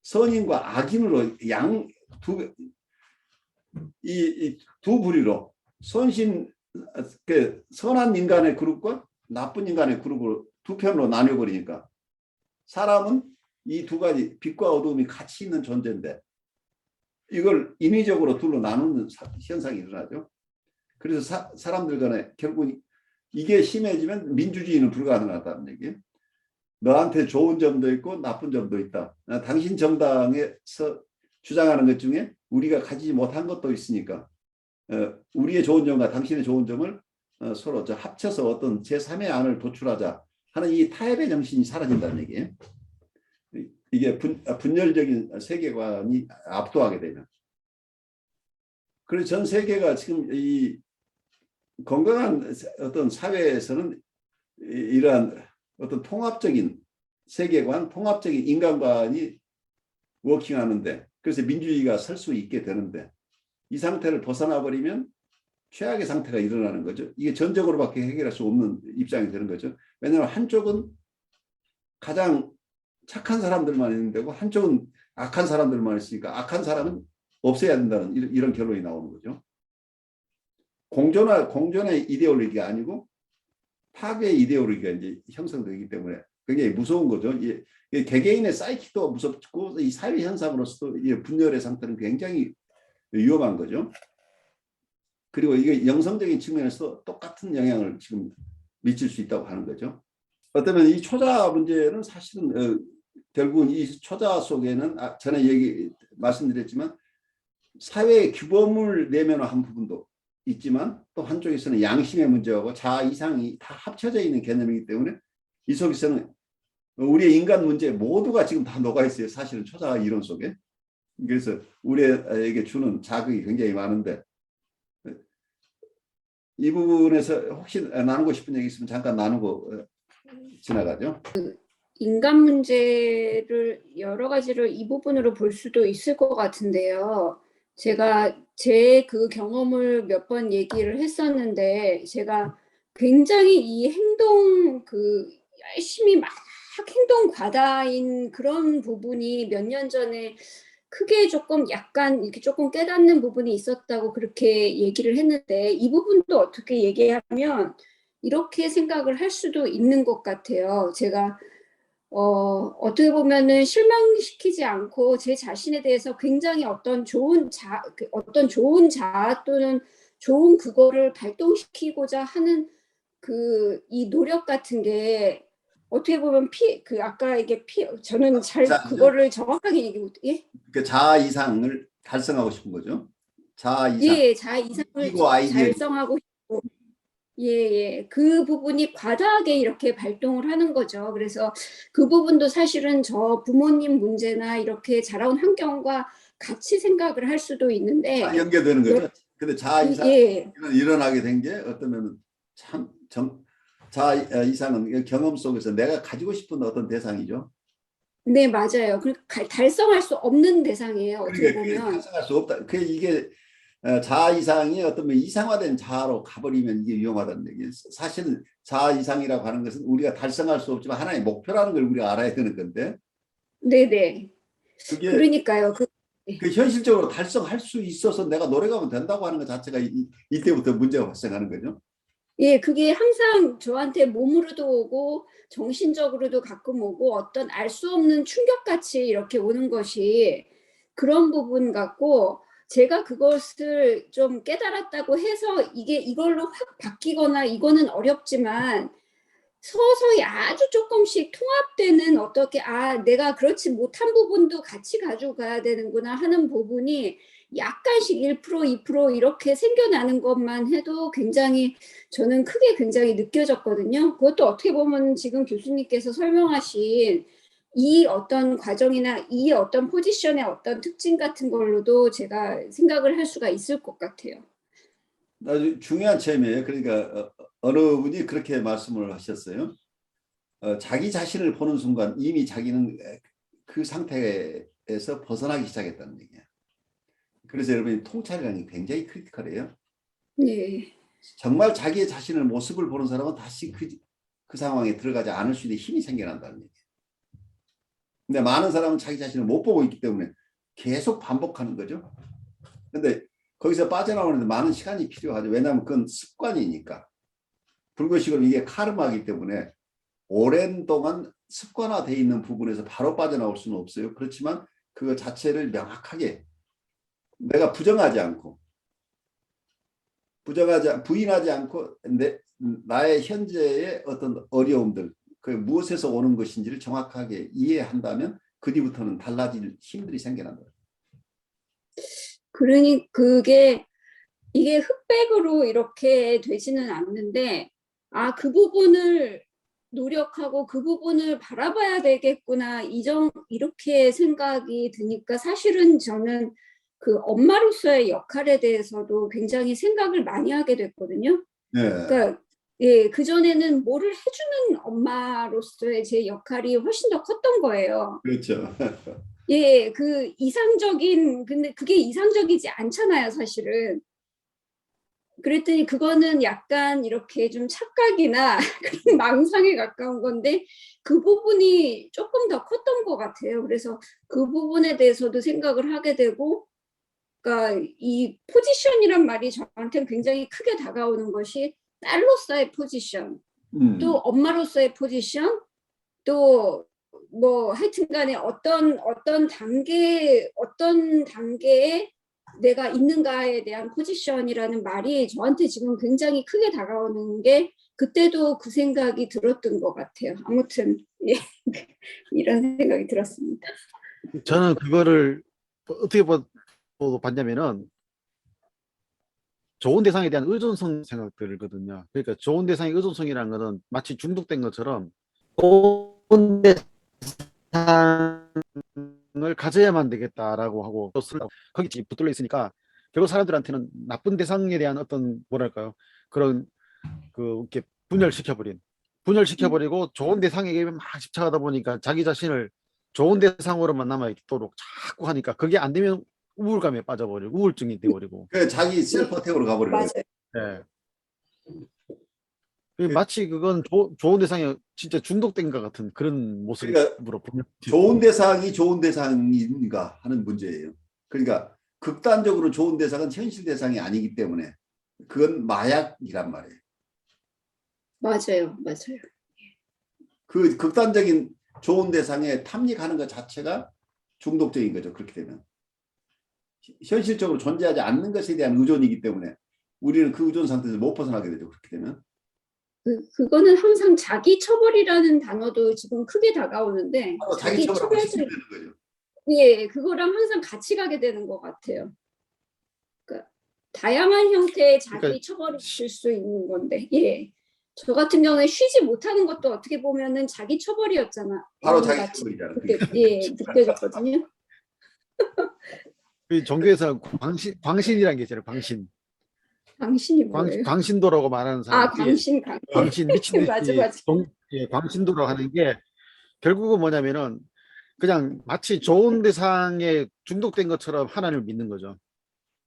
선인과 악인으로 이 두 부류로 선한 인간의 그룹과 나쁜 인간의 그룹으로 두 편으로 나뉘어 버리니까 사람은 이 두 가지 빛과 어두움이 같이 있는 존재인데 이걸 인위적으로 둘로 나누는 현상이 일어나죠. 그래서 사람들 간에 결국 이게 심해지면 민주주의는 불가능하다는 얘기예요. 너한테 좋은 점도 있고 나쁜 점도 있다. 당신 정당에서 주장하는 것 중에 우리가 가지지 못한 것도 있으니까 우리의 좋은 점과 당신의 좋은 점을 서로 합쳐서 어떤 제3의 안을 도출하자 하는 이 타협의 정신이 사라진다는 얘기예요. 이게 분열적인 세계관이 압도하게 되면. 그래서 전 세계가 지금 이 건강한 어떤 사회에서는 이러한 어떤 통합적인 세계관, 통합적인 인간관이 워킹하는데 그래서 민주주의가 설 수 있게 되는데 이 상태를 벗어나 버리면 최악의 상태가 일어나는 거죠. 이게 전적으로밖에 해결할 수 없는 입장이 되는 거죠. 왜냐하면 한쪽은 가장 착한 사람들만 있는 데고 한쪽은 악한 사람들만 있으니까 악한 사람은 없애야 된다는 이런 결론이 나오는 거죠. 공존의 이데올로기가 아니고 파괴의 이데올로기가 이제 형성되기 때문에 굉장히 무서운 거죠. 개개인의 사이키도 무섭고 이 사회 현상으로서도 이 분열의 상태는 굉장히 위험한 거죠. 그리고 이게 영성적인 측면에서 똑같은 영향을 지금 미칠 수 있다고 하는 거죠. 어쩌면 이 초자 문제는 사실은 결국은 이 초자 속에는 전에 말씀드렸지만 사회의 규범을 내면화한 부분도 있지만 또 한쪽에서는 양심의 문제하고 자아 이상이 다 합쳐져 있는 개념이기 때문에 이 속에서는 우리의 인간 문제 모두가 지금 다 녹아 있어요. 사실은 초자 이론 속에. 그래서 우리에게 주는 자극이 굉장히 많은데 이 부분에서 혹시 나누고 싶은 얘기 있으면 잠깐 나누고 지나가죠. 인간 문제를 여러 가지로 이 부분으로 볼 수도 있을 것 같은데요. 제가 제 그 경험을 몇 번 얘기를 했었는데 제가 굉장히 이 행동 열심히 막 행동 과다인 그런 부분이 몇 년 전에 크게 조금 약간 이렇게 조금 깨닫는 부분이 있었다고 그렇게 얘기를 했는데 이 부분도 어떻게 얘기하면 이렇게 생각을 할 수도 있는 것 같아요. 제가 어떻게 보면은 실망시키지 않고 제 자신에 대해서 굉장히 어떤 좋은 자아 또는 좋은 그거를 발동시키고자 하는 이 노력 같은 게 어떻게 보면 아까 이게 저는 잘 그거를 정확하게 얘기 못, 예? 그 자아 이상을 달성하고 싶은 거죠. 자아 이상. 예, 자아 이상을 달성하고 싶고. 예. 그 부분이 과다하게 이렇게 발동을 하는 거죠. 그래서 그 부분도 사실은 저 부모님 문제나 이렇게 자라온 환경과 같이 생각을 할 수도 있는데. 연계되는 거죠. 근데 자아 이상이 일어나게 된 게 어쩌면 자아 이상은 경험 속에서 내가 가지고 싶은 어떤 대상이죠. 네, 맞아요. 달성할 수 없는 대상이에요. 어떻게 보면. 달성할 수 없다. 이게 자아 이상이 어떤 이상화된 자아로 가버리면 이게 위험하다는 얘기예요. 사실은 자아 이상이라고 하는 것은 우리가 달성할 수 없지만 하나의 목표라는 걸 우리가 알아야 되는 건데. 네네. 그게 그러니까요. 현실적으로 달성할 수 있어서 내가 노력하면 된다고 하는 것 자체가 이때부터 문제가 발생하는 거죠. 예, 그게 항상 저한테 몸으로도 오고 정신적으로도 가끔 오고 어떤 알 수 없는 충격같이 이렇게 오는 것이 그런 부분 같고 제가 그것을 좀 깨달았다고 해서 이걸로 확 바뀌거나 이거는 어렵지만 서서히 아주 조금씩 통합되는 어떻게 내가 그렇지 못한 부분도 같이 가져가야 되는구나 하는 부분이 약간씩 1%, 2% 이렇게 생겨나는 것만 해도 굉장히 저는 크게 굉장히 느껴졌거든요. 그것도 어떻게 보면 지금 교수님께서 설명하신 이 어떤 과정이나 이 어떤 포지션의 어떤 특징 같은 걸로도 제가 생각을 할 수가 있을 것 같아요. 아주 중요한 점이에요. 그러니까 어느 분이 그렇게 말씀을 하셨어요. 자기 자신을 보는 순간 이미 자기는 그 상태에서 벗어나기 시작했다는 얘기예요. 그래서 여러분이 통찰이라는 게 굉장히 크리티컬해요. 네. 정말 자기의 자신의 모습을 보는 사람은 다시 그 상황에 들어가지 않을 수 있는 힘이 생겨난다는 얘기예요. 근데 많은 사람은 자기 자신을 못 보고 있기 때문에 계속 반복하는 거죠. 근데 거기서 빠져나오는데 많은 시간이 필요하죠. 왜냐하면 그건 습관이니까. 불교식으로 이게 카르마이기 때문에 오랜 동안 습관화되어 있는 부분에서 바로 빠져나올 수는 없어요. 그렇지만 그거 자체를 명확하게 내가 부정하지 않고 부인하지 않고 나의 현재의 어떤 어려움들, 그 무엇에서 오는 것인지를 정확하게 이해한다면 그 뒤부터는 달라질 힘들이 생겨난다. 그러니 이게 흑백으로 이렇게 되지는 않는데, 아, 그 부분을 노력하고 그 부분을 바라봐야 되겠구나, 이렇게 생각이 드니까 사실은 저는 그 엄마로서의 역할에 대해서도 굉장히 생각을 많이 하게 됐거든요. 네. 그러니까 예, 그전에는 뭐를 해주는 엄마로서의 제 역할이 훨씬 더 컸던 거예요. 그렇죠. 예, 근데 그게 이상적이지 않잖아요, 사실은. 그랬더니 그거는 약간 이렇게 좀 착각이나 그런 망상에 가까운 건데, 그 부분이 조금 더 컸던 것 같아요. 그래서 그 부분에 대해서도 생각을 하게 되고, 그러니까 이 포지션이란 말이 저한테는 굉장히 크게 다가오는 것이, 딸로서의 포지션, 또 엄마로서의 포지션, 또 뭐 하여튼간에 어떤 단계에 내가 있는가에 대한 포지션이라는 말이 저한테 지금 굉장히 크게 다가오는 게, 그때도 그 생각이 들었던 것 같아요. 아무튼 예, 이런 생각이 들었습니다. 저는 그거를 어떻게 봤냐면은 좋은 대상에 대한 의존성 생각들거든요. 그러니까 좋은 대상의 의존성이라는 것은 마치 중독된 것처럼 좋은 대상을 가져야만 되겠다라고 하고 또 거기 붙들려 있으니까 결국 사람들한테는 나쁜 대상에 대한 어떤 뭐랄까요, 그런 이렇게 분열시켜버리고 좋은 대상에게 막 집착하다 보니까 자기 자신을 좋은 대상으로만 남아있도록 자꾸 하니까 그게 안 되면 우울감에 빠져버리고 우울증이 돼버리고. 그 자기 셀프어택으로 가버리는 거예요. 맞아요. 네. 마치 그건 좋은 대상에 진짜 중독된 것 같은 그런 모습으로 보면 좋은 대상이 좋은 대상인가 하는 문제예요. 그러니까 극단적으로 좋은 대상은 현실 대상이 아니기 때문에 그건 마약이란 말이에요. 맞아요. 그 극단적인 좋은 대상에 탐닉하는 것 자체가 중독적인 거죠. 그렇게 되면 현실적으로 존재하지 않는 것에 대한 의존이기 때문에 우리는 그 의존 상태에서 못 벗어나게 되죠. 그렇게 되면 그거는 항상 자기 처벌이라는 단어도 지금 크게 다가오는데, 자기 처벌하고 싶게 되는 거죠. 예, 그거랑 항상 같이 가게 되는 것 같아요. 그러니까 다양한 형태의 자기 처벌이 있을 수 있는 건데, 예, 저 같은 경우에 쉬지 못하는 것도 어떻게 보면은 자기 처벌이었잖아. 바로 자기 처벌이잖아. 예, 느껴졌거든요. 종교에서 광신이라는 게 있잖아요. 당신이 뭐예요? 광신도라고 말하는 사람. 아, 광신. 미친 맞아. 듯이 광신도라고 하는 게 결국은 뭐냐면은 그냥 마치 좋은 대상에 중독된 것처럼 하나님을 믿는 거죠.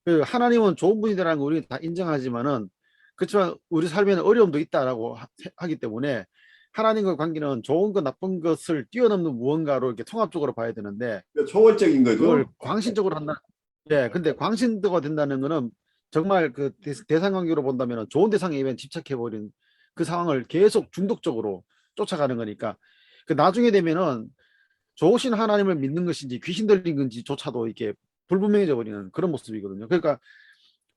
그 하나님은 좋은 분이라는 거 우리는 다 인정하지만은, 그렇지만 우리 삶에는 어려움도 있다라고 하기 때문에 하나님과 관계는 좋은 것 나쁜 것을 뛰어넘는 무언가로 이렇게 통합적으로 봐야 되는데, 초월적인 거죠. 그걸 광신적으로 한다. 예, 근데 광신도가 된다는 거는 정말 그 대상 관계로 본다면 좋은 대상에 집착해버린 그 상황을 계속 중독적으로 쫓아가는 거니까, 그 나중에 되면은 좋으신 하나님을 믿는 것인지 귀신 들린 건지조차도 이렇게 불분명해져 버리는 그런 모습이거든요. 그러니까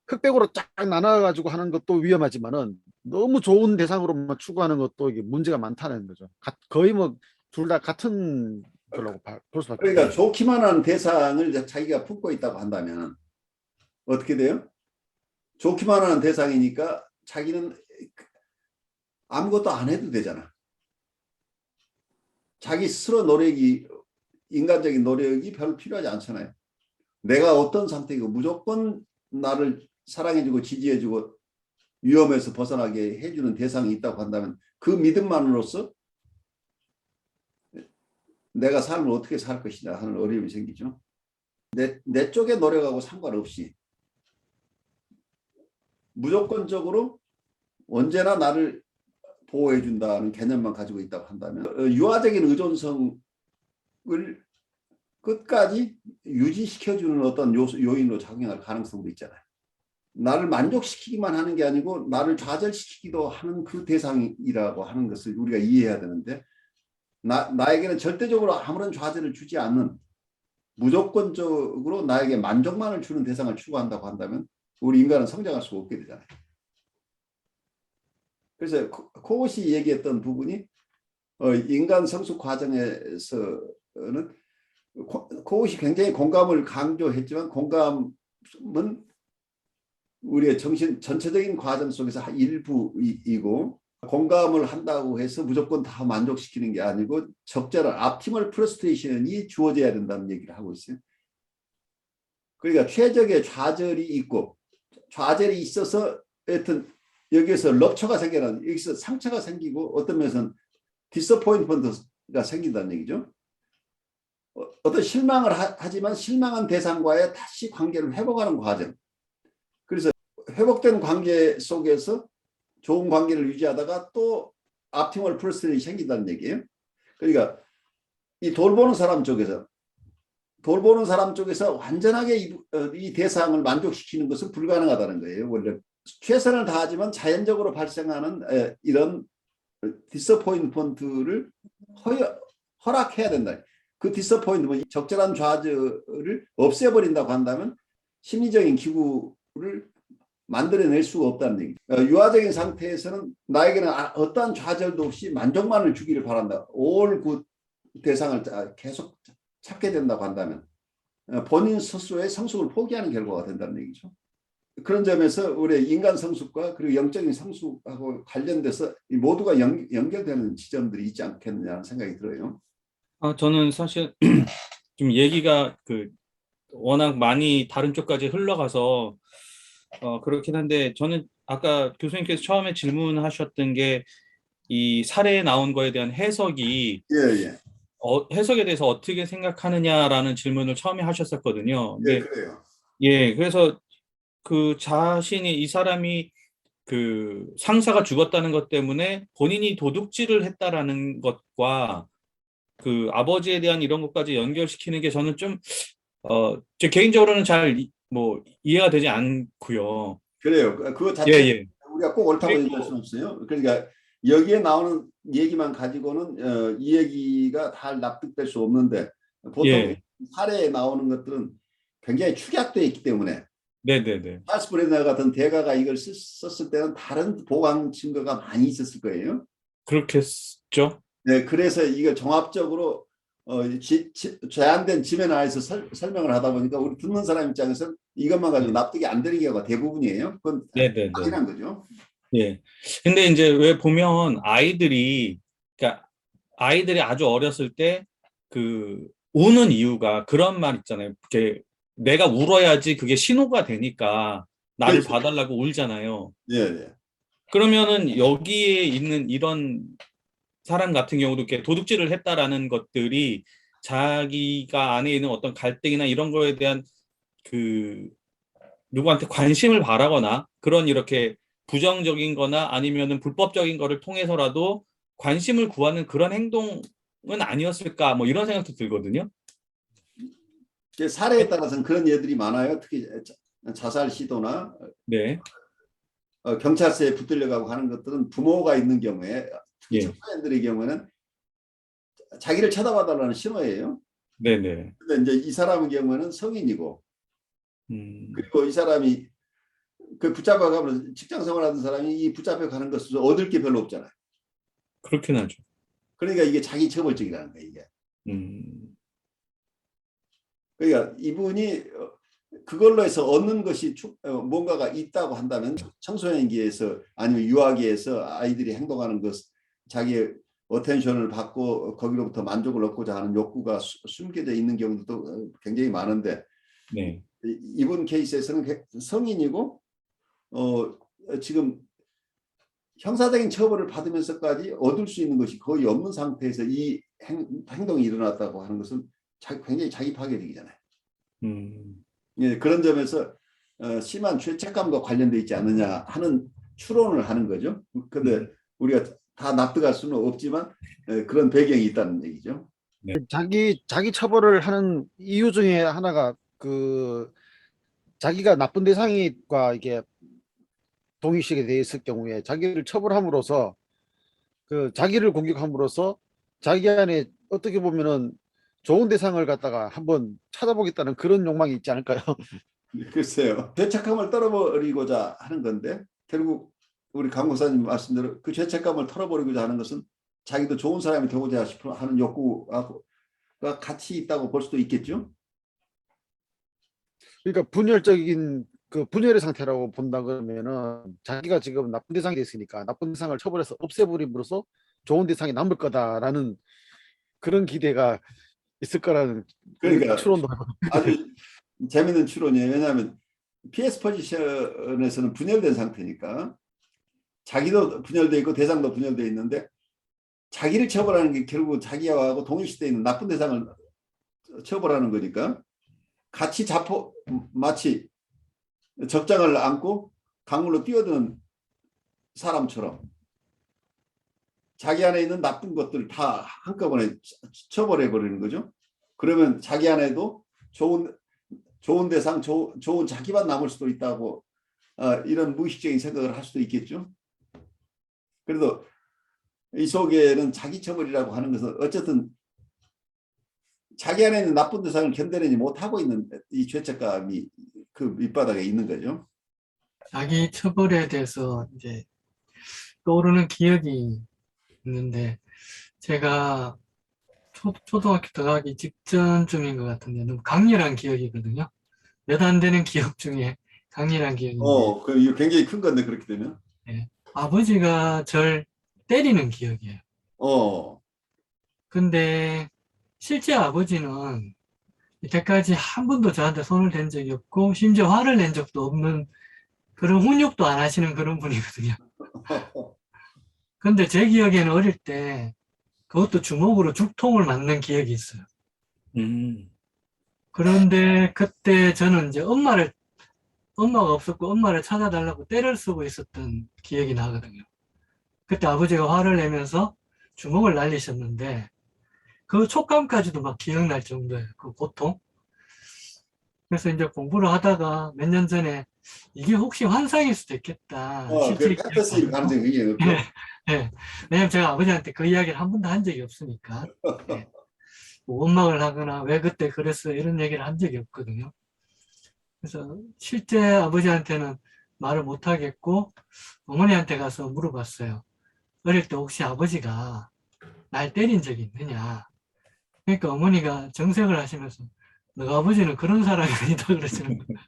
흑백으로 쫙 나눠가지고 하는 것도 위험하지만은 너무 좋은 대상으로만 추구하는 것도 이게 문제가 많다는 거죠. 거의 뭐 둘 다 같은 걸로 볼 수밖에. 그러니까 좋기만 하는 대상을 자기가 품고 있다고 한다면 어떻게 돼요? 좋기만 하는 대상이니까 자기는 아무것도 안 해도 되잖아. 자기 스스로 인간적인 노력이 별로 필요하지 않잖아요. 내가 어떤 상태이고 무조건 나를 사랑해주고 지지해주고 위험에서 벗어나게 해주는 대상이 있다고 한다면 그 믿음만으로서 내가 삶을 어떻게 살 것이냐 하는 어려움이 생기죠. 내 쪽에 노력하고 상관없이 무조건적으로 언제나 나를 보호해준다는 개념만 가지고 있다고 한다면 유아적인 의존성을 끝까지 유지시켜주는 어떤 요인으로 작용할 가능성도 있잖아요. 나를 만족시키기만 하는 게 아니고 나를 좌절시키기도 하는 그 대상이라고 하는 것을 우리가 이해해야 되는데 나에게는 절대적으로 아무런 좌절을 주지 않는 무조건적으로 나에게 만족만을 주는 대상을 추구한다고 한다면 우리 인간은 성장할 수가 없게 되잖아요. 그래서 코봇이 얘기했던 부분이 인간 성숙 과정에서는 코봇이 굉장히 공감을 강조했지만 공감은 우리의 정신 전체적인 과정 속에서 일부이고 공감을 한다고 해서 무조건 다 만족시키는 게 아니고 적절한 옵티멀 프러스트레이션이 주어져야 된다는 얘기를 하고 있어요. 그러니까 최적의 좌절이 있고 좌절이 있어서 여튼 여기에서 럽처가 생겨나는 여기서 상처가 생기고 어떤 면에서는 디서포인트먼트가 생긴다는 얘기죠. 어떤 실망을 하지만 실망한 대상과의 다시 관계를 회복하는 과정. 그래서 회복된 관계 속에서 좋은 관계를 유지하다가 또 옵티멀 프러스트레이션이 생긴다는 얘기예요. 그러니까 이 돌보는 사람 쪽에서 완전하게 이 대상을 만족시키는 것은 불가능하다는 거예요. 원래 최선을 다하지만 자연적으로 발생하는 이런 디서포인트먼트를 허락해야 된다. 그 디서포인트먼트, 적절한 좌절을 없애버린다고 한다면 심리적인 기구를 만들어낼 수가 없다는 얘기죠. 유아적인 상태에서는 나에게는 어떠한 좌절도 없이 만족만을 주기를 바란다. 올 그 대상을 계속 찾게 된다고 한다면 본인 스스로의 성숙을 포기하는 결과가 된다는 얘기죠. 그런 점에서 우리 인간 성숙과 그리고 영적인 성숙하고 관련돼서 모두가 연결되는 지점들이 있지 않겠느냐는 생각이 들어요. 저는 사실 좀 얘기가 워낙 많이 다른 쪽까지 흘러가서 그렇긴 한데 저는 아까 교수님께서 처음에 질문하셨던 게 이 사례에 나온 거에 대한 해석이 예. 해석에 대해서 어떻게 생각하느냐라는 질문을 처음에 하셨었거든요. 예, 근데 그래요. 그래서 그 자신이 이 사람이 그 상사가 죽었다는 것 때문에 본인이 도둑질을 했다라는 것과 그 아버지에 대한 이런 것까지 연결시키는 게 저는 좀 제 개인적으로는 잘 이해가 되지 않고요. 그래요. 그거 자체 예. 우리가 꼭 옳다고 그리고- 얘기할 수는 없어요. 그러니까 여기에 나오는 얘기만 가지고는 이 얘기가 다 납득될 수 없는데 보통 예. 사례에 나오는 것들은 굉장히 축약되어 있기 때문에 네네네. 찰스 브레너 같은 대가가 이걸 썼을 때는 다른 보강 증거가 많이 있었을 거예요. 그렇겠죠. 네, 그래서 이걸 종합적으로 제한된 지면 안에서 설명을 하다 보니까 우리 듣는 사람 입장에서 이것만 가지고 납득이 안 되는 경우가 대부분이에요. 그건 네네네. 당연한 거죠. 예. 근데 이제 왜 보면 그러니까 아이들이 아주 어렸을 때 우는 이유가 그런 말 있잖아요. 내가 울어야지 그게 신호가 되니까 나를 그렇죠. 봐달라고 울잖아요. 예. 그러면은 여기에 있는 이런 사람 같은 경우도 이렇게 도둑질을 했다라는 것들이 자기가 안에 있는 어떤 갈등이나 이런 거에 대한 누구한테 관심을 바라거나 그런 이렇게 부정적인 거나 아니면은 불법적인 거를 통해서라도 관심을 구하는 그런 행동은 아니었을까 이런 생각도 들거든요. 사례에 따라서는 그런 예들이 많아요. 특히 자살 시도나 네. 경찰서에 붙들려가고 하는 것들은 부모가 있는 경우에 특히 예. 청소년들의 경우에는 자기를 쳐다봐달라는 신호예요. 네네. 근데 이제 이 사람의 경우에는 성인이고 그리고 이 사람이 그 붙잡아가면 직장 생활하는 사람이 이 붙잡혀가는 것을 얻을 게 별로 없잖아요. 그렇긴 하죠. 그러니까 이게 자기 처벌적이라는 거예요. 이게. 그러니까 이분이 그걸로 해서 얻는 것이 뭔가가 있다고 한다면 청소년기에서 아니면 유아기에서 아이들이 행동하는 것 자기의 어텐션을 받고 거기로부터 만족을 얻고자 하는 욕구가 숨겨져 있는 경우도 굉장히 많은데 네. 이분 케이스에서는 성인이고 지금 형사적인 처벌을 받으면서까지 얻을 수 있는 것이 거의 없는 상태에서 이 행동이 일어났다고 하는 것은 굉장히 자기 파괴적이잖아요. 예, 그런 점에서 심한 죄책감과 관련되어 있지 않느냐 하는 추론을 하는 거죠. 그런데 우리가 다 납득할 수는 없지만 그런 배경이 있다는 얘기죠. 자기 처벌을 하는 이유 중에 하나가 자기가 나쁜 대상과 이게 동의식에 대해 있을 경우에 자기를 처벌함으로써 그 자기를 공격함으로써 자기 안에 어떻게 보면은 좋은 대상을 갖다가 한번 찾아보겠다는 그런 욕망이 있지 않을까요? 글쎄요. 죄책감을 떨어버리고자 하는 건데 결국 우리 강 목사님 말씀대로 그 죄책감을 털어버리고자 하는 것은 자기도 좋은 사람이 되고자 하는 욕구가 같이 있다고 볼 수도 있겠죠. 그러니까 분열적인 그 분열의 상태라고 본다 그러면은 자기가 지금 나쁜 대상이 됐으니까 나쁜 대상을 처벌해서 없애버림으로써 좋은 대상이 남을 거다라는 그런 기대가 있을 거라는 그러니까 추론도 하고. 아주 재밌는 추론이에요. 왜냐하면 PS 포지션에서는 분열된 상태니까 자기도 분열돼 있고 대상도 분열돼 있는데 자기를 처벌하는 게 결국 자기하고 동일시되어 있는 나쁜 대상을 처벌하는 거니까 같이 마치 적장을 안고 강물로 뛰어드는 사람처럼 자기 안에 있는 나쁜 것들 다 한꺼번에 처벌해 버리는 거죠. 그러면 자기 안에도 좋은 대상, 좋은 자기만 남을 수도 있다고 이런 무의식적인 생각을 할 수도 있겠죠. 그래도 이 속에는 자기 처벌이라고 하는 것은 어쨌든 자기 안에 있는 나쁜 대상을 견뎌내지 못하고 있는 이 죄책감이 그 밑바닥에 있는 거죠. 자기 처벌에 대해서 이제 떠오르는 기억이 있는데, 제가 초등학교 들어가기 직전쯤인 것 같은데 너무 강렬한 기억이거든요. 몇 안 되는 기억 중에 강렬한 기억인데, 그 이거 굉장히 큰 건데 그렇게 되면. 예, 아버지가 절 때리는 기억이에요. 근데 실제 아버지는 이때까지 한 번도 저한테 손을 댄 적이 없고 심지어 화를 낸 적도 없는 그런 훈육도 안 하시는 그런 분이거든요. 근데 제 기억에는 어릴 때 그것도 주먹으로 죽통을 맞는 기억이 있어요. 그런데 그때 저는 이제 엄마가 없었고 엄마를 찾아달라고 떼를 쓰고 있었던 기억이 나거든요. 그때 아버지가 화를 내면서 주먹을 날리셨는데 그 촉감까지도 막 기억날 정도예요. 그 고통. 그래서 이제 공부를 하다가 몇 년 전에 이게 혹시 환상일 수도 있겠다. 실제 그 팩터스일 가능성이 굉장히 높죠. 네. 왜냐면 제가 아버지한테 그 이야기를 한 번도 한 적이 없으니까. 네. 뭐 원망을 하거나 왜 그때 그랬어 이런 얘기를 한 적이 없거든요. 그래서 실제 아버지한테는 말을 못 하겠고 어머니한테 가서 물어봤어요. 어릴 때 혹시 아버지가 날 때린 적이 있느냐. 그러니까 어머니가 정색을 하시면서 너 아버지는 그런 사람이 아니다 그러시는 거예요.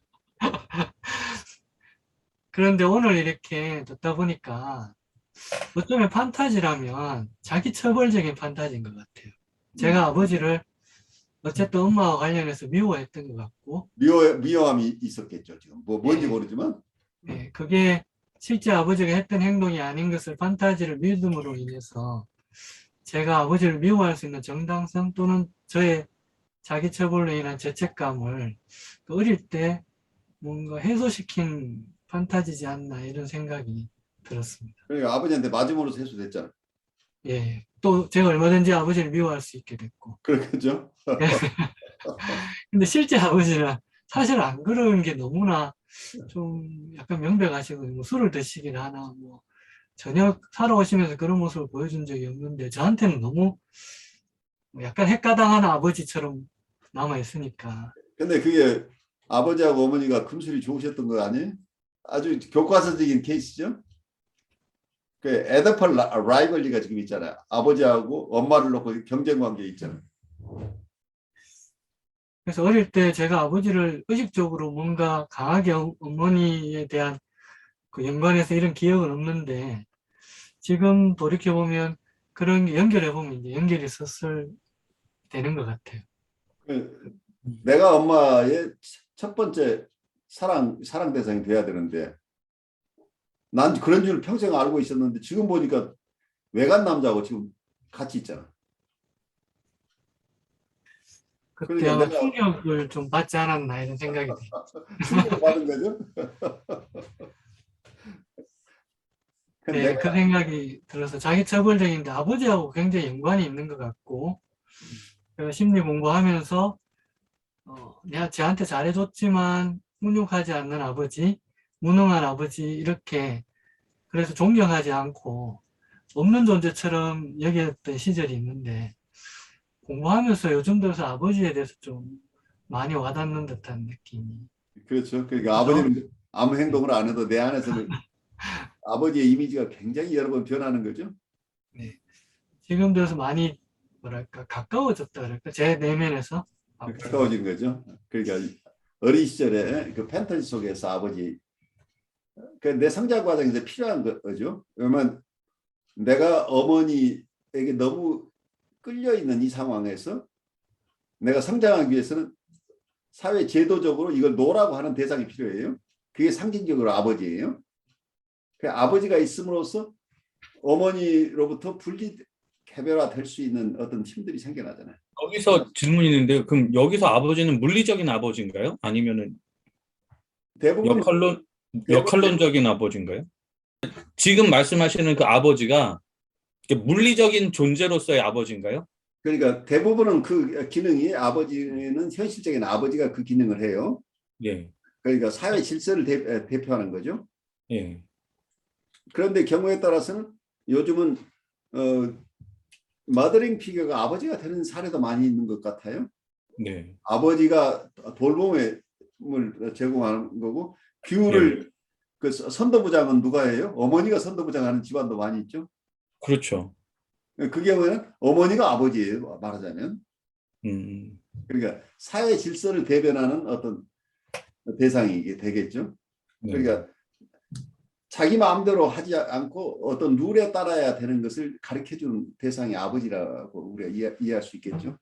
그런데 오늘 이렇게 듣다 보니까 어쩌면 판타지라면 자기 처벌적인 판타지인 것 같아요. 제가 아버지를 어쨌든 엄마와 관련해서 미워했던 것 같고, 미워함이 있었겠죠. 지금 뭔지 모르지만. 네, 그게 실제 아버지가 했던 행동이 아닌 것을 판타지를 믿음으로 인해서 제가 아버지를 미워할 수 있는 정당성 또는 저의 자기 처벌로 인한 죄책감을 어릴 때 뭔가 해소시킨 판타지지 않나 이런 생각이 들었습니다. 그러니까 아버지한테 맞음으로써 해소됐잖아. 예. 또 제가 얼마든지 아버지를 미워할 수 있게 됐고. 그렇겠죠. 근데 실제 아버지는 사실 안 그런 게 너무나 좀 약간 명백하시고 뭐 술을 드시긴 하나 뭐 저녁 사러 오시면서 그런 모습을 보여준 적이 없는데 저한테는 너무 약간 헷가당한 아버지처럼 남아 있으니까. 근데 그게 아버지하고 어머니가 금술이 좋으셨던 거 아니에요? 아주 교과서적인 케이스죠. 그 에더펄 라이벌리가 지금 있잖아요. 아버지하고 엄마를 놓고 경쟁 관계에 있잖아요. 그래서 어릴 때 제가 아버지를 의식적으로 뭔가 강하게 어머니에 대한 그 연관해서 이런 기억은 없는데 지금 돌이켜보면 그런 게 연결해보면 이제 연결이 슬슬 되는 것 같아요. 내가 엄마의 첫 번째 사랑 대상이 돼야 되는데 난 그런 줄 평생 알고 있었는데 지금 보니까 외간 남자하고 지금 같이 있잖아. 그때 그러니까 아마 내가 충격을 좀 받지 않았나 이런 생각이 들어요. 충격을 받은 거죠. 네, 그 생각이 들어서 자기 처벌적인데 아버지하고 굉장히 연관이 있는 것 같고 심리 공부하면서 내가 쟤한테 잘해줬지만 훈육하지 않는 아버지, 무능한 아버지 이렇게 그래서 존경하지 않고 없는 존재처럼 여겼던 시절이 있는데 공부하면서 요즘 들어서 아버지에 대해서 좀 많이 와닿는 듯한 느낌이. 그렇죠. 그러니까 아버지는 아무 행동을 안 해도 내 안에서는 아버지의 이미지가 굉장히 여러 번 변하는 거죠. 네. 지금 들어서 많이 뭐랄까 가까워졌다 그럴까 제 내면에서 가까워진 거죠. 그러니까 어린 시절에 그 판타지 속에서 아버지 그 내 성장 과정에서 필요한 거죠. 왜냐면 내가 어머니에게 너무 끌려 있는 이 상황에서 내가 성장하기 위해서는 사회 제도적으로 이걸 놓으라고 하는 대상이 필요해요. 그게 상징적으로 아버지예요. 그 아버지가 있음으로써 어머니로부터 분리 개별화될 수 있는 어떤 힘들이 생겨나잖아요. 여기서 질문이 있는데 그럼 여기서 아버지는 물리적인 아버지인가요? 아니면은 대부분 역할론적인 아버지인가요? 지금 말씀하시는 그 아버지가 물리적인 존재로서의 아버지인가요? 그러니까 대부분은 그 기능이 아버지는 현실적인 아버지가 그 기능을 해요. 예, 그러니까 사회 질서를 대표하는 거죠. 예, 그런데 경우에 따라서는 요즘은 머더링 피겨가 아버지가 되는 사례도 많이 있는 것 같아요. 네, 아버지가 돌봄을 제공하는 거고 규율을 그 선도부장은 누가 해요? 어머니가 선도부장하는 집안도 많이 있죠. 그렇죠. 그 경우에는 어머니가 아버지예요, 말하자면. 음, 그러니까 사회 질서를 대변하는 어떤 대상이 되겠죠. 네. 그러니까 자기 마음대로 하지 않고 어떤 룰에 따라야 되는 것을 가르쳐주는 대상이 아버지라고 우리가 이해할 수 있겠죠.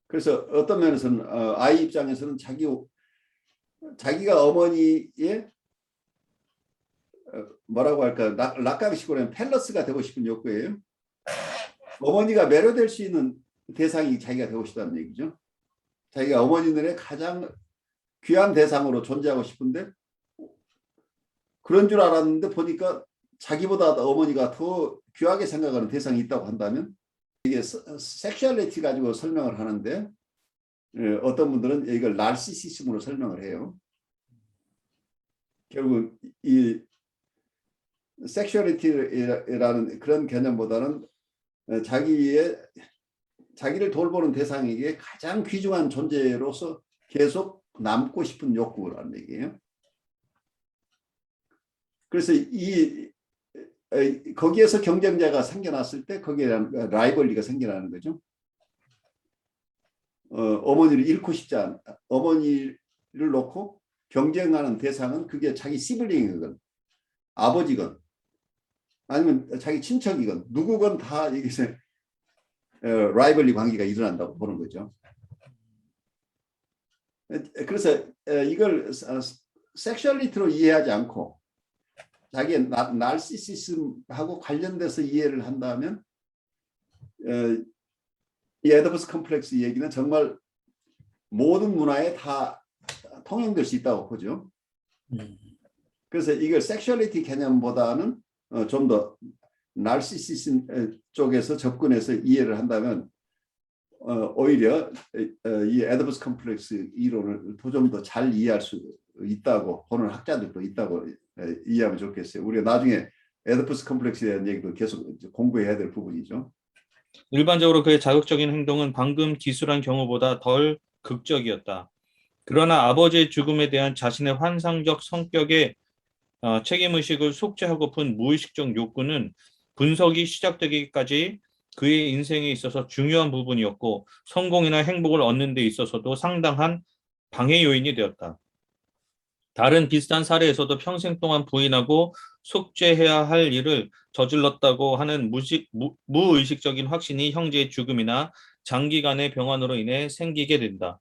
그래서 어떤 면에서는 아이 입장에서는 자기가 어머니의 뭐라고 할까 락강식으로 하면 팰러스가 되고 싶은 욕구예요. 어머니가 매료될 수 있는 대상이 자기가 되고 싶다는 얘기죠. 자기가 어머니들의 가장 귀한 대상으로 존재하고 싶은데 그런 줄 알았는데 보니까 자기보다 어머니가 더 귀하게 생각하는 대상이 있다고 한다면 이게 섹슈얼리티 가지고 설명을 하는데 어떤 분들은 이걸 나르시시즘으로 설명을 해요. 결국 이 섹슈얼리티라는 그런 개념보다는 자기를 돌보는 대상에게 가장 귀중한 존재로서 계속 남고 싶은 욕구라는 얘기예요. 그래서 거기에서 경쟁자가 생겨났을 때 거기에 라이벌리가 생겨나는 거죠. 어머니를 잃고 싶지 않아. 어머니를 놓고 경쟁하는 대상은 그게 자기 시블링이건 아버지건 아니면 자기 친척이건 누구건 다 여기서 라이벌리 관계가 일어난다고 보는 거죠. 그래서 이걸 섹슈얼리티로 이해하지 않고 자기의 나르시시즘하고 관련돼서 이해를 한다면 이 에디푸스 컴플렉스 얘기는 정말 모든 문화에 다 통용될 수 있다고 보죠. 그래서 이걸 섹슈얼리티 개념보다는 좀 더 나르시시즘 쪽에서 접근해서 이해를 한다면 오히려 이 에디푸스 컴플렉스 이론을 좀 더 잘 이해할 수 있다고 보는 학자들도 있다고 이해하면 좋겠어요. 우리가 나중에 에디푸스 컴플렉스에 대한 얘기도 계속 공부해야 될 부분이죠. 일반적으로 그의 자극적인 행동은 방금 기술한 경우보다 덜 극적이었다. 그러나 아버지의 죽음에 대한 자신의 환상적 성격의 책임의식을 속죄하고픈 무의식적 욕구는 분석이 시작되기까지 그의 인생에 있어서 중요한 부분이었고 성공이나 행복을 얻는 데 있어서도 상당한 방해 요인이 되었다. 다른 비슷한 사례에서도 평생 동안 부인하고 속죄해야 할 일을 저질렀다고 하는 무의식적인 확신이 형제의 죽음이나 장기간의 병환으로 인해 생기게 된다.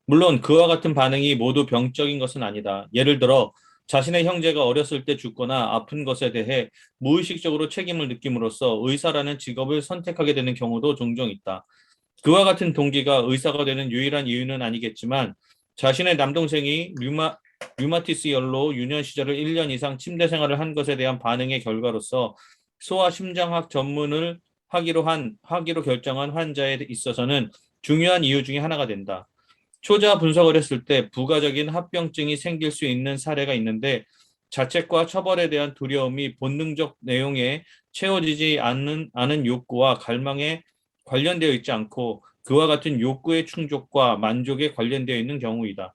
물론 그와 같은 반응이 모두 병적인 것은 아니다. 예를 들어 자신의 형제가 어렸을 때 죽거나 아픈 것에 대해 무의식적으로 책임을 느낌으로써 의사라는 직업을 선택하게 되는 경우도 종종 있다. 그와 같은 동기가 의사가 되는 유일한 이유는 아니겠지만 자신의 남동생이 류마티스열로 유년 시절을 1년 이상 침대 생활을 한 것에 대한 반응의 결과로서 소아심장학 전문을 하기로 결정한 환자에 있어서는 중요한 이유 중에 하나가 된다. 초자 분석을 했을 때 부가적인 합병증이 생길 수 있는 사례가 있는데 자책과 처벌에 대한 두려움이 본능적 내용에 채워지지 않은 욕구와 갈망에 관련되어 있지 않고 그와 같은 욕구의 충족과 만족에 관련되어 있는 경우이다.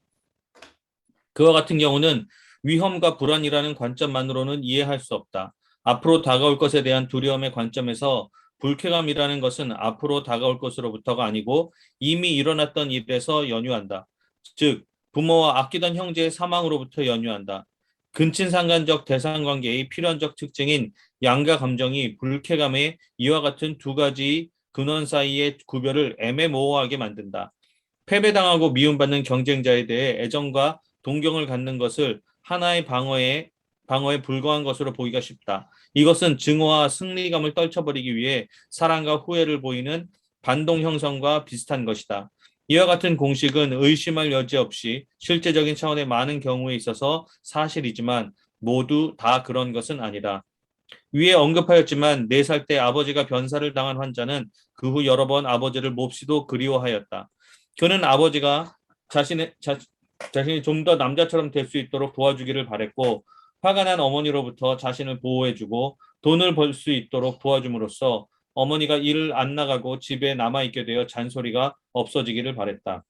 그와 같은 경우는 위험과 불안이라는 관점만으로는 이해할 수 없다. 앞으로 다가올 것에 대한 두려움의 관점에서 불쾌감이라는 것은 앞으로 다가올 것으로부터가 아니고 이미 일어났던 일에서 연유한다. 즉, 부모와 아끼던 형제의 사망으로부터 연유한다. 근친상간적 대상관계의 필연적 특징인 양가 감정이 불쾌감의 이와 같은 두 가지 근원 사이의 구별을 애매모호하게 만든다. 패배당하고 미움받는 경쟁자에 대해 애정과 동경을 갖는 것을 하나의 방어에 불과한 것으로 보기가 쉽다. 이것은 증오와 승리감을 떨쳐버리기 위해 사랑과 후회를 보이는 반동 형성과 비슷한 것이다. 이와 같은 공식은 의심할 여지 없이 실제적인 차원의 많은 경우에 있어서 사실이지만 모두 다 그런 것은 아니다. 위에 언급하였지만 4살 때 아버지가 변사를 당한 환자는 그 후 여러 번 아버지를 몹시도 그리워하였다. 그는 아버지가 자신이 좀 더 남자처럼 될 수 있도록 도와주기를 바랬고 화가 난 어머니로부터 자신을 보호해주고 돈을 벌 수 있도록 도와줌으로써 어머니가 일을 안 나가고 집에 남아있게 되어 잔소리가 없어지기를 바랬다.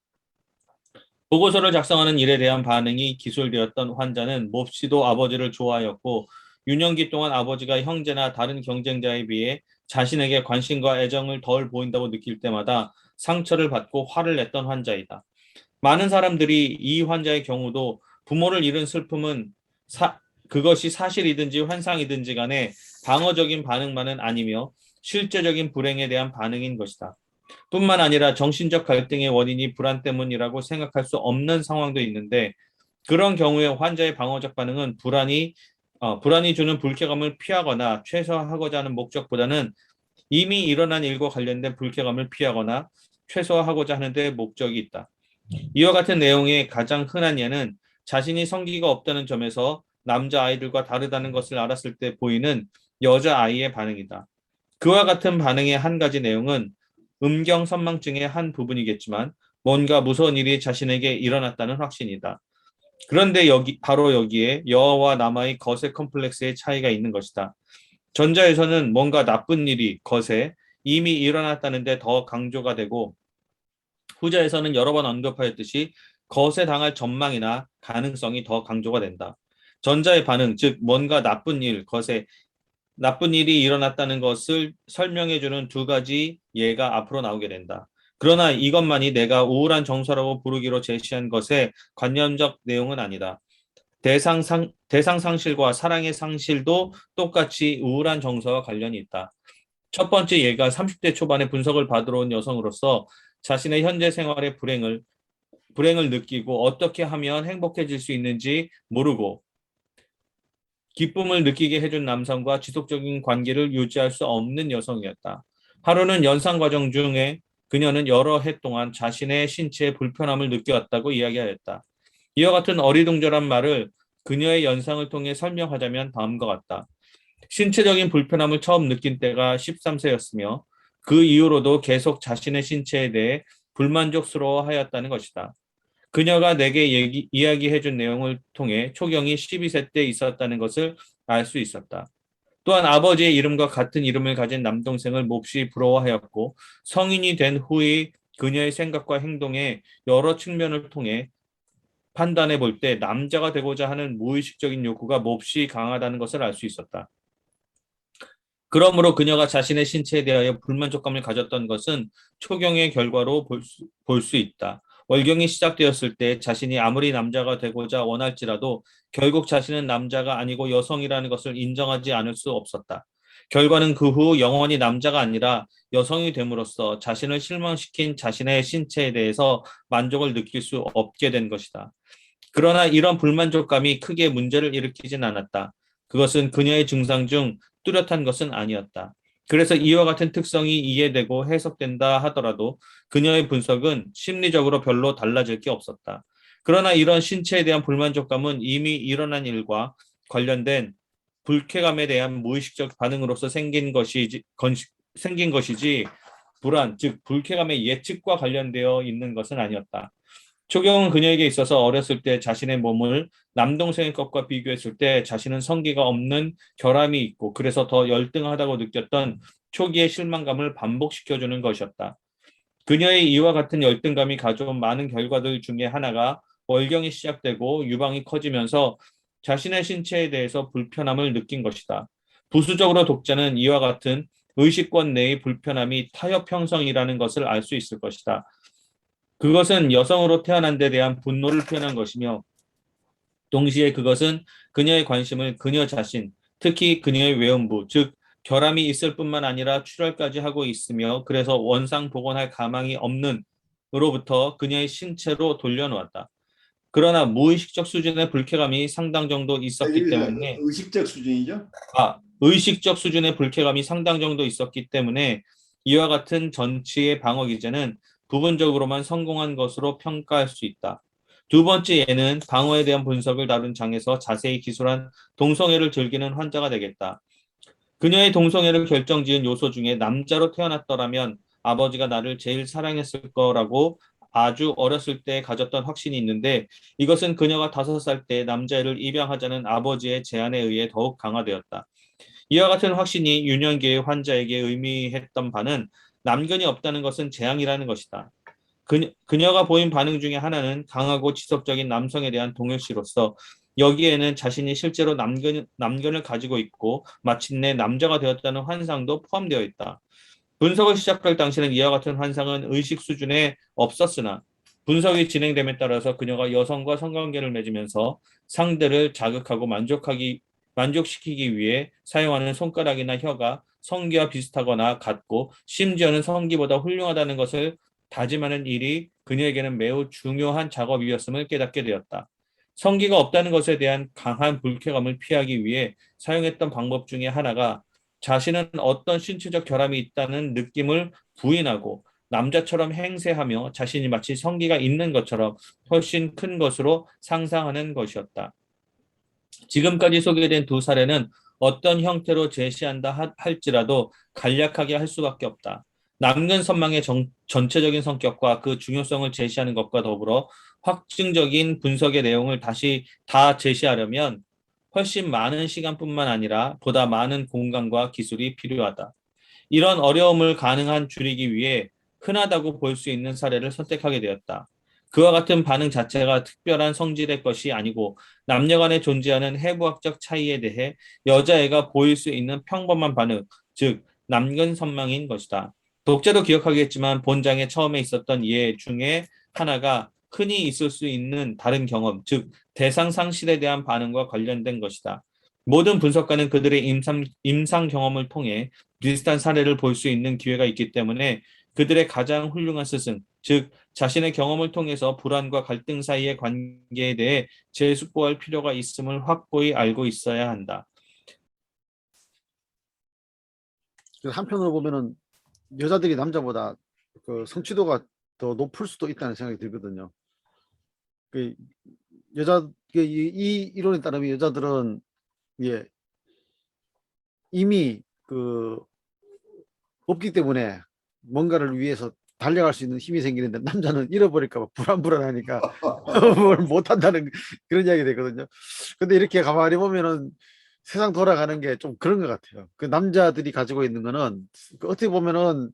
보고서를 작성하는 일에 대한 반응이 기술되었던 환자는 몹시도 아버지를 좋아하였고 유년기 동안 아버지가 형제나 다른 경쟁자에 비해 자신에게 관심과 애정을 덜 보인다고 느낄 때마다 상처를 받고 화를 냈던 환자이다. 많은 사람들이 이 환자의 경우도 부모를 잃은 슬픔은 그것이 사실이든지 환상이든지 간에 방어적인 반응만은 아니며 실제적인 불행에 대한 반응인 것이다. 뿐만 아니라 정신적 갈등의 원인이 불안 때문이라고 생각할 수 없는 상황도 있는데 그런 경우에 환자의 방어적 반응은 불안이 주는 불쾌감을 피하거나 최소화하고자 하는 목적보다는 이미 일어난 일과 관련된 불쾌감을 피하거나 최소화하고자 하는 데 목적이 있다. 이와 같은 내용의 가장 흔한 예는 자신이 성기가 없다는 점에서 남자아이들과 다르다는 것을 알았을 때 보이는 여자아이의 반응이다. 그와 같은 반응의 한 가지 내용은 음경선망증의 한 부분이겠지만 뭔가 무서운 일이 자신에게 일어났다는 확신이다. 그런데 바로 여기에 여아와 남아의 거세 컴플렉스의 차이가 있는 것이다. 전자에서는 뭔가 나쁜 일이 거세, 이미 일어났다는데 더 강조가 되고 후자에서는 여러 번 언급하였듯이 거세 당할 전망이나 가능성이 더 강조가 된다. 전자의 반응, 즉 뭔가 나쁜 일이 일어났다는 것을 설명해주는 두 가지 예가 앞으로 나오게 된다. 그러나 이것만이 내가 우울한 정서라고 부르기로 제시한 것의 관념적 내용은 아니다. 대상 상실과 사랑의 상실도 똑같이 우울한 정서와 관련이 있다. 첫 번째 예가 30대 초반에 분석을 받으러 온 여성으로서 자신의 현재 생활의 불행을 느끼고 어떻게 하면 행복해질 수 있는지 모르고 기쁨을 느끼게 해준 남성과 지속적인 관계를 유지할 수 없는 여성이었다. 하루는 연상 과정 중에 그녀는 여러 해 동안 자신의 신체에 불편함을 느껴왔다고 이야기하였다. 이와 같은 어리둥절한 말을 그녀의 연상을 통해 설명하자면 다음과 같다. 신체적인 불편함을 처음 느낀 때가 13세였으며 그 이후로도 계속 자신의 신체에 대해 불만족스러워하였다는 것이다. 그녀가 내게 이야기해준 내용을 통해 초경이 12세 때 있었다는 것을 알 수 있었다. 또한 아버지의 이름과 같은 이름을 가진 남동생을 몹시 부러워하였고 성인이 된 후의 그녀의 생각과 행동의 여러 측면을 통해 판단해 볼 때 남자가 되고자 하는 무의식적인 욕구가 몹시 강하다는 것을 알 수 있었다. 그러므로 그녀가 자신의 신체에 대하여 불만족감을 가졌던 것은 초경의 결과로 볼 수 있다. 월경이 시작되었을 때 자신이 아무리 남자가 되고자 원할지라도 결국 자신은 남자가 아니고 여성이라는 것을 인정하지 않을 수 없었다. 결과는 그 후 영원히 남자가 아니라 여성이 됨으로써 자신을 실망시킨 자신의 신체에 대해서 만족을 느낄 수 없게 된 것이다. 그러나 이런 불만족감이 크게 문제를 일으키진 않았다. 그것은 그녀의 증상 중 뚜렷한 것은 아니었다. 그래서 이와 같은 특성이 이해되고 해석된다 하더라도 그녀의 분석은 심리적으로 별로 달라질 게 없었다. 그러나 이런 신체에 대한 불만족감은 이미 일어난 일과 관련된 불쾌감에 대한 무의식적 반응으로서 생긴 것이지 불안, 즉 불쾌감의 예측과 관련되어 있는 것은 아니었다. 초경은 그녀에게 있어서 어렸을 때 자신의 몸을 남동생의 것과 비교했을 때 자신은 성기가 없는 결함이 있고 그래서 더 열등하다고 느꼈던 초기의 실망감을 반복시켜주는 것이었다. 그녀의 이와 같은 열등감이 가져온 많은 결과들 중에 하나가 월경이 시작되고 유방이 커지면서 자신의 신체에 대해서 불편함을 느낀 것이다. 부수적으로 독자는 이와 같은 의식권 내의 불편함이 타협 형성이라는 것을 알 수 있을 것이다. 그것은 여성으로 태어난 데 대한 분노를 표현한 것이며 동시에 그것은 그녀의 관심을 그녀 자신, 특히 그녀의 외음부, 즉 결함이 있을 뿐만 아니라 출혈까지 하고 있으며 그래서 원상 복원할 가망이 없는 으로부터 그녀의 신체로 돌려놓았다. 그러나 무의식적 수준의 불쾌감이 상당 정도 있었기 때문에 의식적 수준이죠. 의식적 수준의 불쾌감이 상당 정도 있었기 때문에 이와 같은 전치의 방어 기제는 부분적으로만 성공한 것으로 평가할 수 있다. 두 번째 예는 방어에 대한 분석을 다룬 장에서 자세히 기술한 동성애를 즐기는 환자가 되겠다. 그녀의 동성애를 결정지은 요소 중에 남자로 태어났더라면 아버지가 나를 제일 사랑했을 거라고 아주 어렸을 때 가졌던 확신이 있는데 이것은 그녀가 5살 때 남자애를 입양하자는 아버지의 제안에 의해 더욱 강화되었다. 이와 같은 확신이 유년기의 환자에게 의미했던 바는 남견이 없다는 것은 재앙이라는 것이다. 그녀가 보인 반응 중에 하나는 강하고 지속적인 남성에 대한 동일시로서 여기에는 자신이 실제로 남견을 가지고 있고 마침내 남자가 되었다는 환상도 포함되어 있다. 분석을 시작할 당시는 이와 같은 환상은 의식 수준에 없었으나 분석이 진행됨에 따라서 그녀가 여성과 성관계를 맺으면서 상대를 자극하고 만족시키기 위해 사용하는 손가락이나 혀가 성기와 비슷하거나 같고 심지어는 성기보다 훌륭하다는 것을 다짐하는 일이 그녀에게는 매우 중요한 작업이었음을 깨닫게 되었다. 성기가 없다는 것에 대한 강한 불쾌감을 피하기 위해 사용했던 방법 중에 하나가 자신은 어떤 신체적 결함이 있다는 느낌을 부인하고 남자처럼 행세하며 자신이 마치 성기가 있는 것처럼 훨씬 큰 것으로 상상하는 것이었다. 지금까지 소개된 두 사례는 어떤 형태로 제시한다 할지라도 간략하게 할 수밖에 없다. 남근 선망의 전체적인 성격과 그 중요성을 제시하는 것과 더불어 확증적인 분석의 내용을 다시 다 제시하려면 훨씬 많은 시간뿐만 아니라 보다 많은 공간과 기술이 필요하다. 이런 어려움을 가능한 줄이기 위해 흔하다고 볼 수 있는 사례를 선택하게 되었다. 그와 같은 반응 자체가 특별한 성질의 것이 아니고 남녀 간에 존재하는 해부학적 차이에 대해 여자애가 보일 수 있는 평범한 반응, 즉 남근 선망인 것이다. 독자도 기억하겠지만 본장에 처음에 있었던 예 중에 하나가 흔히 있을 수 있는 다른 경험, 즉 대상 상실에 대한 반응과 관련된 것이다. 모든 분석가는 그들의 임상 경험을 통해 비슷한 사례를 볼 수 있는 기회가 있기 때문에 그들의 가장 훌륭한 스승, 즉 자신의 경험을 통해서 불안과 갈등 사이의 관계에 대해 재숙고할 필요가 있음을 확고히 알고 있어야 한다. 그래서 한편으로 보면은 여자들이 남자보다 그 성취도가 더 높을 수도 있다는 생각이 들거든요. 그 이 이론에 따르면 여자들은 예, 이미 그 없기 때문에 뭔가를 위해서 달려갈 수 있는 힘이 생기는데 남자는 잃어버릴까 봐 불안하니까 뭘 못한다는 그런 이야기 되거든요. 근데 이렇게 가만히 보면은 세상 돌아가는 게 좀 그런 것 같아요. 그 남자들이 가지고 있는 거는 그 어떻게 보면은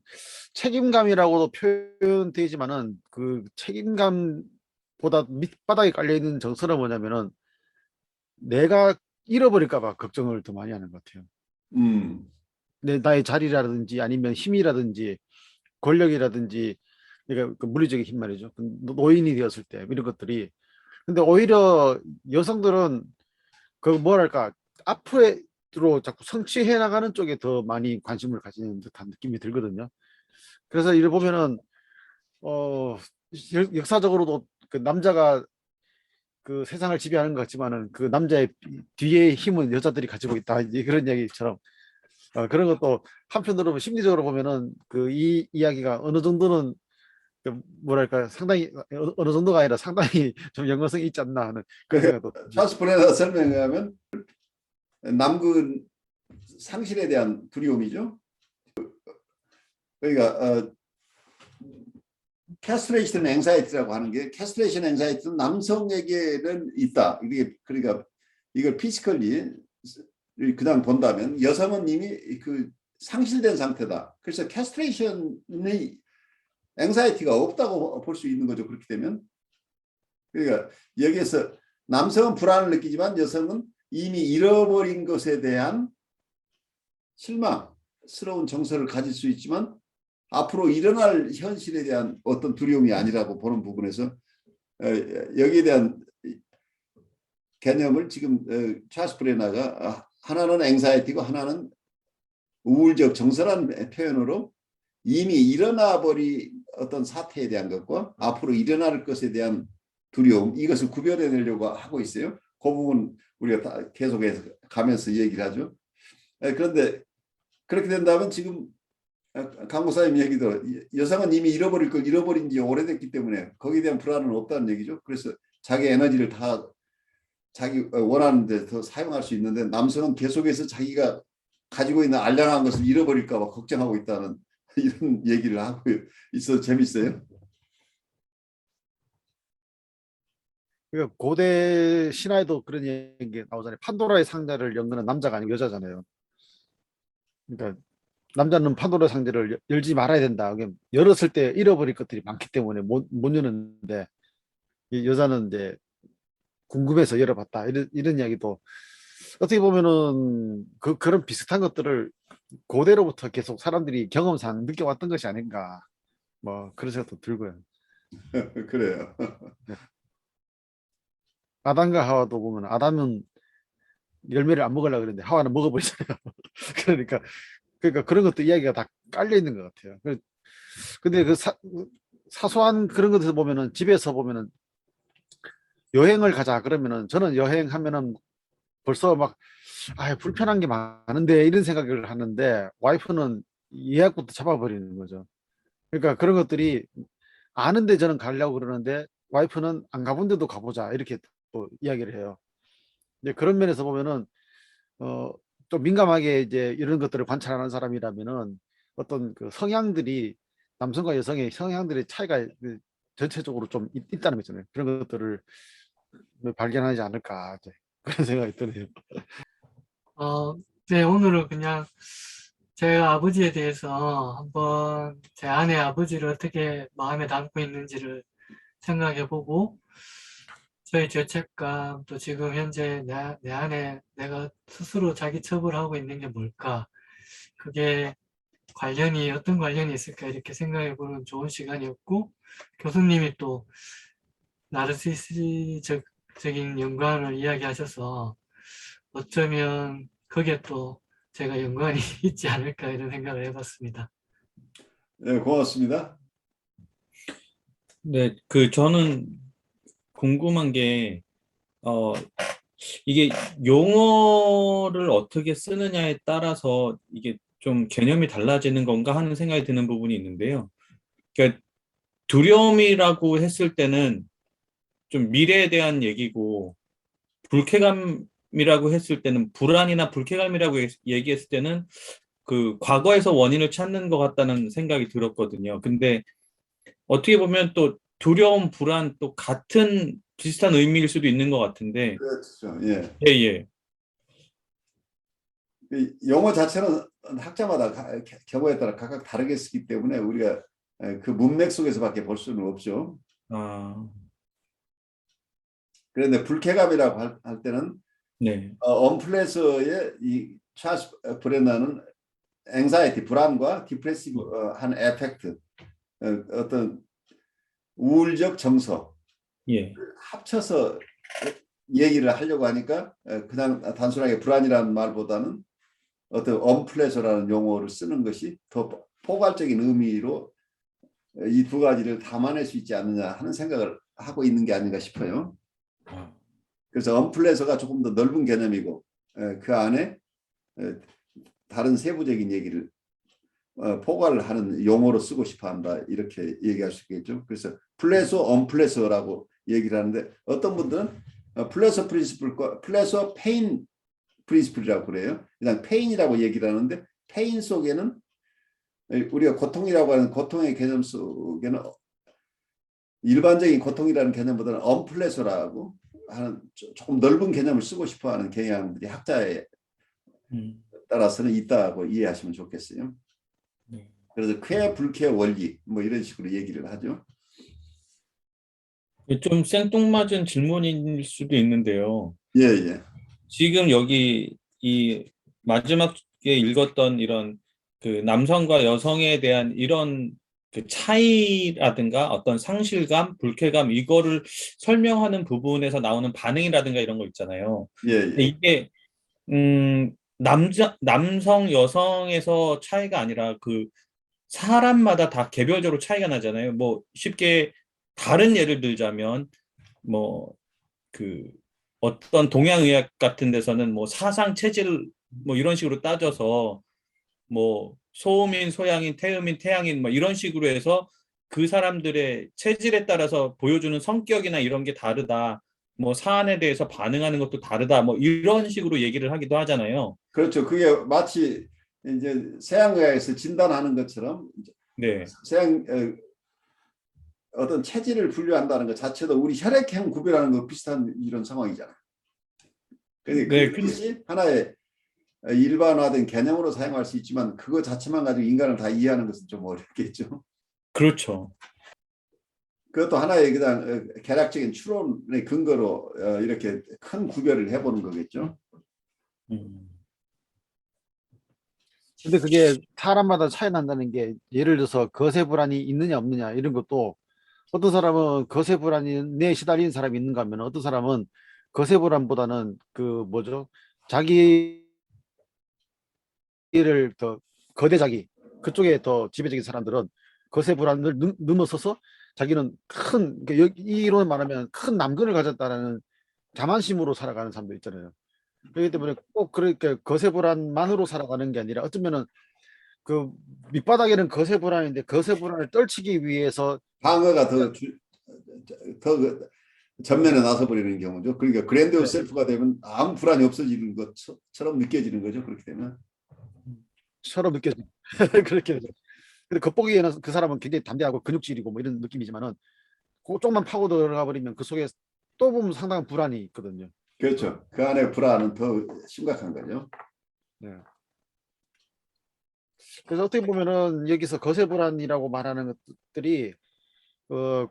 책임감이라고도 표현되지만은 그 책임감보다 밑바닥에 깔려 있는 정서는 뭐냐면은 내가 잃어버릴까 봐 걱정을 더 많이 하는 것 같아요. 나의 자리라든지 아니면 힘이라든지 권력이라든지, 그러니까 그 물리적인 힘 말이죠. 노인이 되었을 때 이런 것들이. 근데 오히려 여성들은 그 뭐랄까 앞으로 자꾸 성취해 나가는 쪽에 더 많이 관심을 가지는 듯한 느낌이 들거든요. 그래서 이를 보면은 역사적으로도 그 남자가 그 세상을 지배하는 것 같지만은 그 남자의 뒤에 힘은 여자들이 가지고 있다, 이제 그런 이야기처럼 그런 것도 한편으로 심리적으로 보면은 그 이 이야기가 어느 정도는 그 뭐랄까 상당히 어느 정도가 아니라 상당히 좀 연관성이 있지 않나 하는 그런 생각도. 찰스 브레너 설명에 하면 남근 상실에 대한 두려움이죠. 그러니까 캐스트레이션 앵사이티라고 하는 게 캐스트레이션 앵사이티는 남성에게는 있다. 이게 그러니까 이걸 피지컬리 그냥 본다면 여성은 이미 그 상실된 상태다. 그래서 캐스트레이션의 앵사이티가 없다고 볼 수 있는 거죠. 그렇게 되면 그러니까 여기에서 남성은 불안을 느끼지만 여성은 이미 잃어버린 것에 대한 실망스러운 정서를 가질 수 있지만 앞으로 일어날 현실에 대한 어떤 두려움이 아니라고 보는 부분에서 여기에 대한 개념을 지금 찰스 브레나가 하나는 앵사이티고 하나는 우울적 정서라는 표현으로 이미 일어나 버린 어떤 사태에 대한 것과 앞으로 일어날 것에 대한 두려움, 이것을 구별해내려고 하고 있어요. 그 부분 우리가 계속해서 가면서 얘기를 하죠. 그런데 그렇게 된다면 지금 강 목사님 얘기도 여성은 이미 잃어버릴 걸 잃어버린 지 오래됐기 때문에 거기에 대한 불안은 없다는 얘기죠. 그래서 자기 에너지를 다 자기 원하는 데 더 사용할 수 있는데 남성은 계속해서 자기가 가지고 있는 알량한 것을 잃어버릴까 봐 걱정하고 있다는 이런 얘기를 하고 있어서 재밌어요. 그러니까 고대 신화에도 그런 얘기 나오잖아요. 판도라의 상자를 연 남자가 아니고 여자잖아요. 그러니까 남자는 판도라의 상자를 열지 말아야 된다. 열었을 때 잃어버릴 것들이 많기 때문에 못 여는데 이 여자는 이제 궁금해서 열어봤다. 이런 이야기도 어떻게 보면은 그런 비슷한 것들을 고대로부터 계속 사람들이 경험상 느껴왔던 것이 아닌가. 뭐 그런 생각도 들고요. 그래요. 아담과 하와도 보면 아담은 열매를 안 먹으려고 그랬는데 하와는 먹어버리잖아요. 그러니까 그런 것도 이야기가 다 깔려 있는 것 같아요. 근데 그 사소한 그런 것에서 보면은 집에서 보면은 여행을 가자 그러면은 저는 여행하면은 벌써 막 불편한 게 많은데 이런 생각을 하는데 와이프는 예약부터 잡아버리는 거죠. 그러니까 그런 것들이 아는데 저는 가려고 그러는데 와이프는 안 가본 데도 가보자 이렇게 또 이야기를 해요. 이제 그런 면에서 보면은 좀 민감하게 이제 이런 것들을 관찰하는 사람이라면은 어떤 그 성향들이 남성과 여성의 성향들의 차이가 전체적으로 좀 있다는 거잖아요. 그런 것들을 발견하지 않을까 이제 그런 생각이 드네요. 네, 오늘은 그냥 제가 아버지에 대해서 한번 제 아내 아버지를 어떻게 마음에 담고 있는지를 생각해 보고 저희 죄책감 또 지금 현재 내 안에 내가 스스로 자기 처벌하고 있는 게 뭘까? 그게 어떤 관련이 있을까? 이렇게 생각해 보는 좋은 시간이었고 교수님이 또 나르시시적인 연관을 이야기하셔서 어쩌면 그게 또 제가 연관이 있지 않을까 이런 생각을 해봤습니다. 네, 고맙습니다. 네, 저는 궁금한 게, 이게 용어를 어떻게 쓰느냐에 따라서 이게 좀 개념이 달라지는 건가 하는 생각이 드는 부분이 있는데요. 그러니까 두려움이라고 했을 때는 좀 미래에 대한 얘기고, 불쾌감이라고 했을 때는 불안이나 불쾌감이라고 얘기했을 때는 그 과거에서 원인을 찾는 것 같다는 생각이 들었거든요. 근데 어떻게 보면 또 두려움, 불안 또 같은 비슷한 의미일 수도 있는 것 같은데, 그렇죠. 예. 예, 예. 용어 자체는 학자마다 경우에 따라 각각 다르게 쓰기 때문에 우리가 그 문맥 속에서밖에 볼 수는 없죠. 아, 그런데 불쾌감이라고 할 때는 네. 언플레서의 이 찰스 브레나는 앵사이티 불안과 디프레시브한 에펙트 어떤 우울적 정서 예. 합쳐서 얘기를 하려고 하니까 그냥 단순하게 불안이라는 말보다는 어떤 언플레서라는 용어를 쓰는 것이 더 포괄적인 의미로 이 두 가지를 담아낼 수 있지 않느냐 하는 생각을 하고 있는 게 아닌가 싶어요. 그래서 언플레서가 조금 더 넓은 개념이고 그 안에 다른 세부적인 얘기를 포괄을 하는 용어로 쓰고 싶어 한다 이렇게 얘기할 수 있겠죠. 그래서 플레서, 언플레서라고 얘기를 하는데 어떤 분들은 플레서 프린시플과 플레서 페인 프린시플이라고 그래요. 그냥 페인이라고 얘기를 하는데 페인 속에는 우리가 고통이라고 하는 고통의 개념 속에는 일반적인 고통이라는 개념보다는 언플레저라고 하는 조금 넓은 개념을 쓰고 싶어하는 경향들이 학자에 따라서는 있다고 이해하시면 좋겠어요. 그래서 쾌 불쾌 원리 뭐 이런 식으로 얘기를 하죠. 좀 생뚱맞은 질문일 수도 있는데요. 예, 예. 지금 여기 이 마지막에 읽었던 이런 그 남성과 여성에 대한 이런 그 차이라든가 어떤 상실감, 불쾌감 이거를 설명하는 부분에서 나오는 반응이라든가 이런 거 있잖아요. 예, 근데 예. 이게 남성, 여성에서 차이가 아니라 그 사람마다 다 개별적으로 차이가 나잖아요. 뭐 쉽게 다른 예를 들자면 뭐 그 어떤 동양의학 같은 데서는 뭐 사상 체질 뭐 이런 식으로 따져서 뭐 소음인, 소양인, 태음인, 태양인 뭐 이런 식으로 해서 그 사람들의 체질에 따라서 보여주는 성격이나 이런 게 다르다. 뭐 사안에 대해서 반응하는 것도 다르다. 뭐 이런 식으로 얘기를 하기도 하잖아요. 그렇죠. 그게 마치 이제 서양의학에서 진단하는 것처럼 네. 서양 어떤 체질을 분류한다는 것 자체도 우리 혈액형 구별하는 거 비슷한 이런 상황이잖아요. 그러니까 네, 그것이 하나의 일반화된 개념으로 사용할 수 있지만 그거 자체만 가지고 인간을 다 이해하는 것은 좀 어렵겠죠. 그렇죠. 그것도 하나의 그냥 계략적인 추론의 근거로 이렇게 큰 구별을 해보는 거겠죠. 근데 그게 사람마다 차이 난다는 게 예를 들어서 거세 불안이 있느냐 없느냐 이런 것도 어떤 사람은 거세 불안에 시달리는 사람이 있는가 하면 어떤 사람은 거세 불안보다는 그 뭐죠? 자기를 더 거대 자기 그쪽에 더 지배적인 사람들은 거세 불안을 넘어서서 자기는 큰 이 이론을 말하면 큰 남근을 가졌다는 자만심으로 살아가는 사람도 있잖아요. 그렇기 때문에 꼭 그렇게 거세 불안만으로 살아가는 게 아니라 어쩌면은 그 밑바닥에는 거세 불안인데 거세 불안을 떨치기 위해서 방어가 더 전면에 나서 버리는 경우죠. 그러니까 그랜드 셀프가 되면 아무 불안이 없어지는 것처럼 느껴지는 거죠. 그렇게 되면. 서로 느껴져. 그렇게 되죠. 근데 겉보기에는 그 사람은 굉장히 담대하고 근육질이고 뭐 이런 느낌이지만은 그쪽만 파고 들어가 버리면 그 속에 또 보면 상당한 불안이 있거든요. 그렇죠. 그 안에 불안은 더 심각한 거죠. 네. 그래서 어떻게 보면은 여기서 거세 불안이라고 말하는 것들이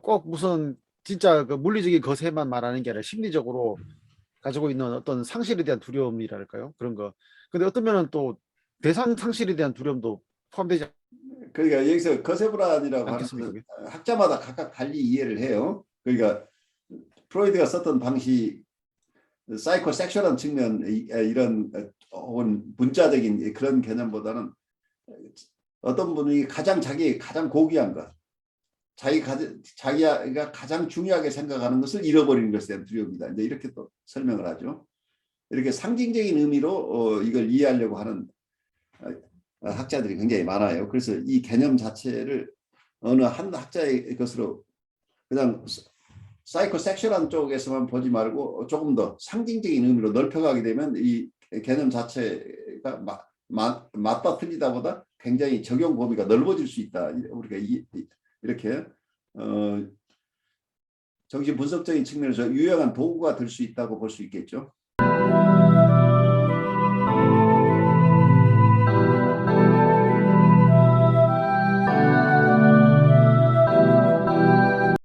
꼭 무슨 진짜 그 물리적인 거세만 말하는 게 아니라 심리적으로 가지고 있는 어떤 상실에 대한 두려움이랄까요? 그런 거. 근데 어떤 면은 또 대상 상실에 대한 두려움도 포함되지 그러니까 여기서 거세 불안이라고 하는 않겠습니까? 것은 학자마다 각각 달리 이해를 해요. 그러니까 프로이드가 썼던 방식 사이코섹슈얼한 측면 이런 혹은 문자적인 그런 개념보다는 어떤 분이 자기 가장 고귀한 것, 자기가 가장 중요하게 생각하는 것을 잃어버리는 것에 대한 두려움이다. 이제 이렇게 또 설명을 하죠. 이렇게 상징적인 의미로 이걸 이해하려고 하는 학자들이 굉장히 많아요. 그래서 이 개념 자체를 어느 한 학자의 것으로 그냥 사이코섹슈얼한 쪽에서만 보지 말고 조금 더 상징적인 의미로 넓혀가게 되면 이 개념 자체가 맞다 틀리다보다 굉장히 적용 범위가 넓어질 수 있다. 우리가 이렇게 정신 분석적인 측면에서 유용한 도구가 될 수 있다고 볼 수 있겠죠.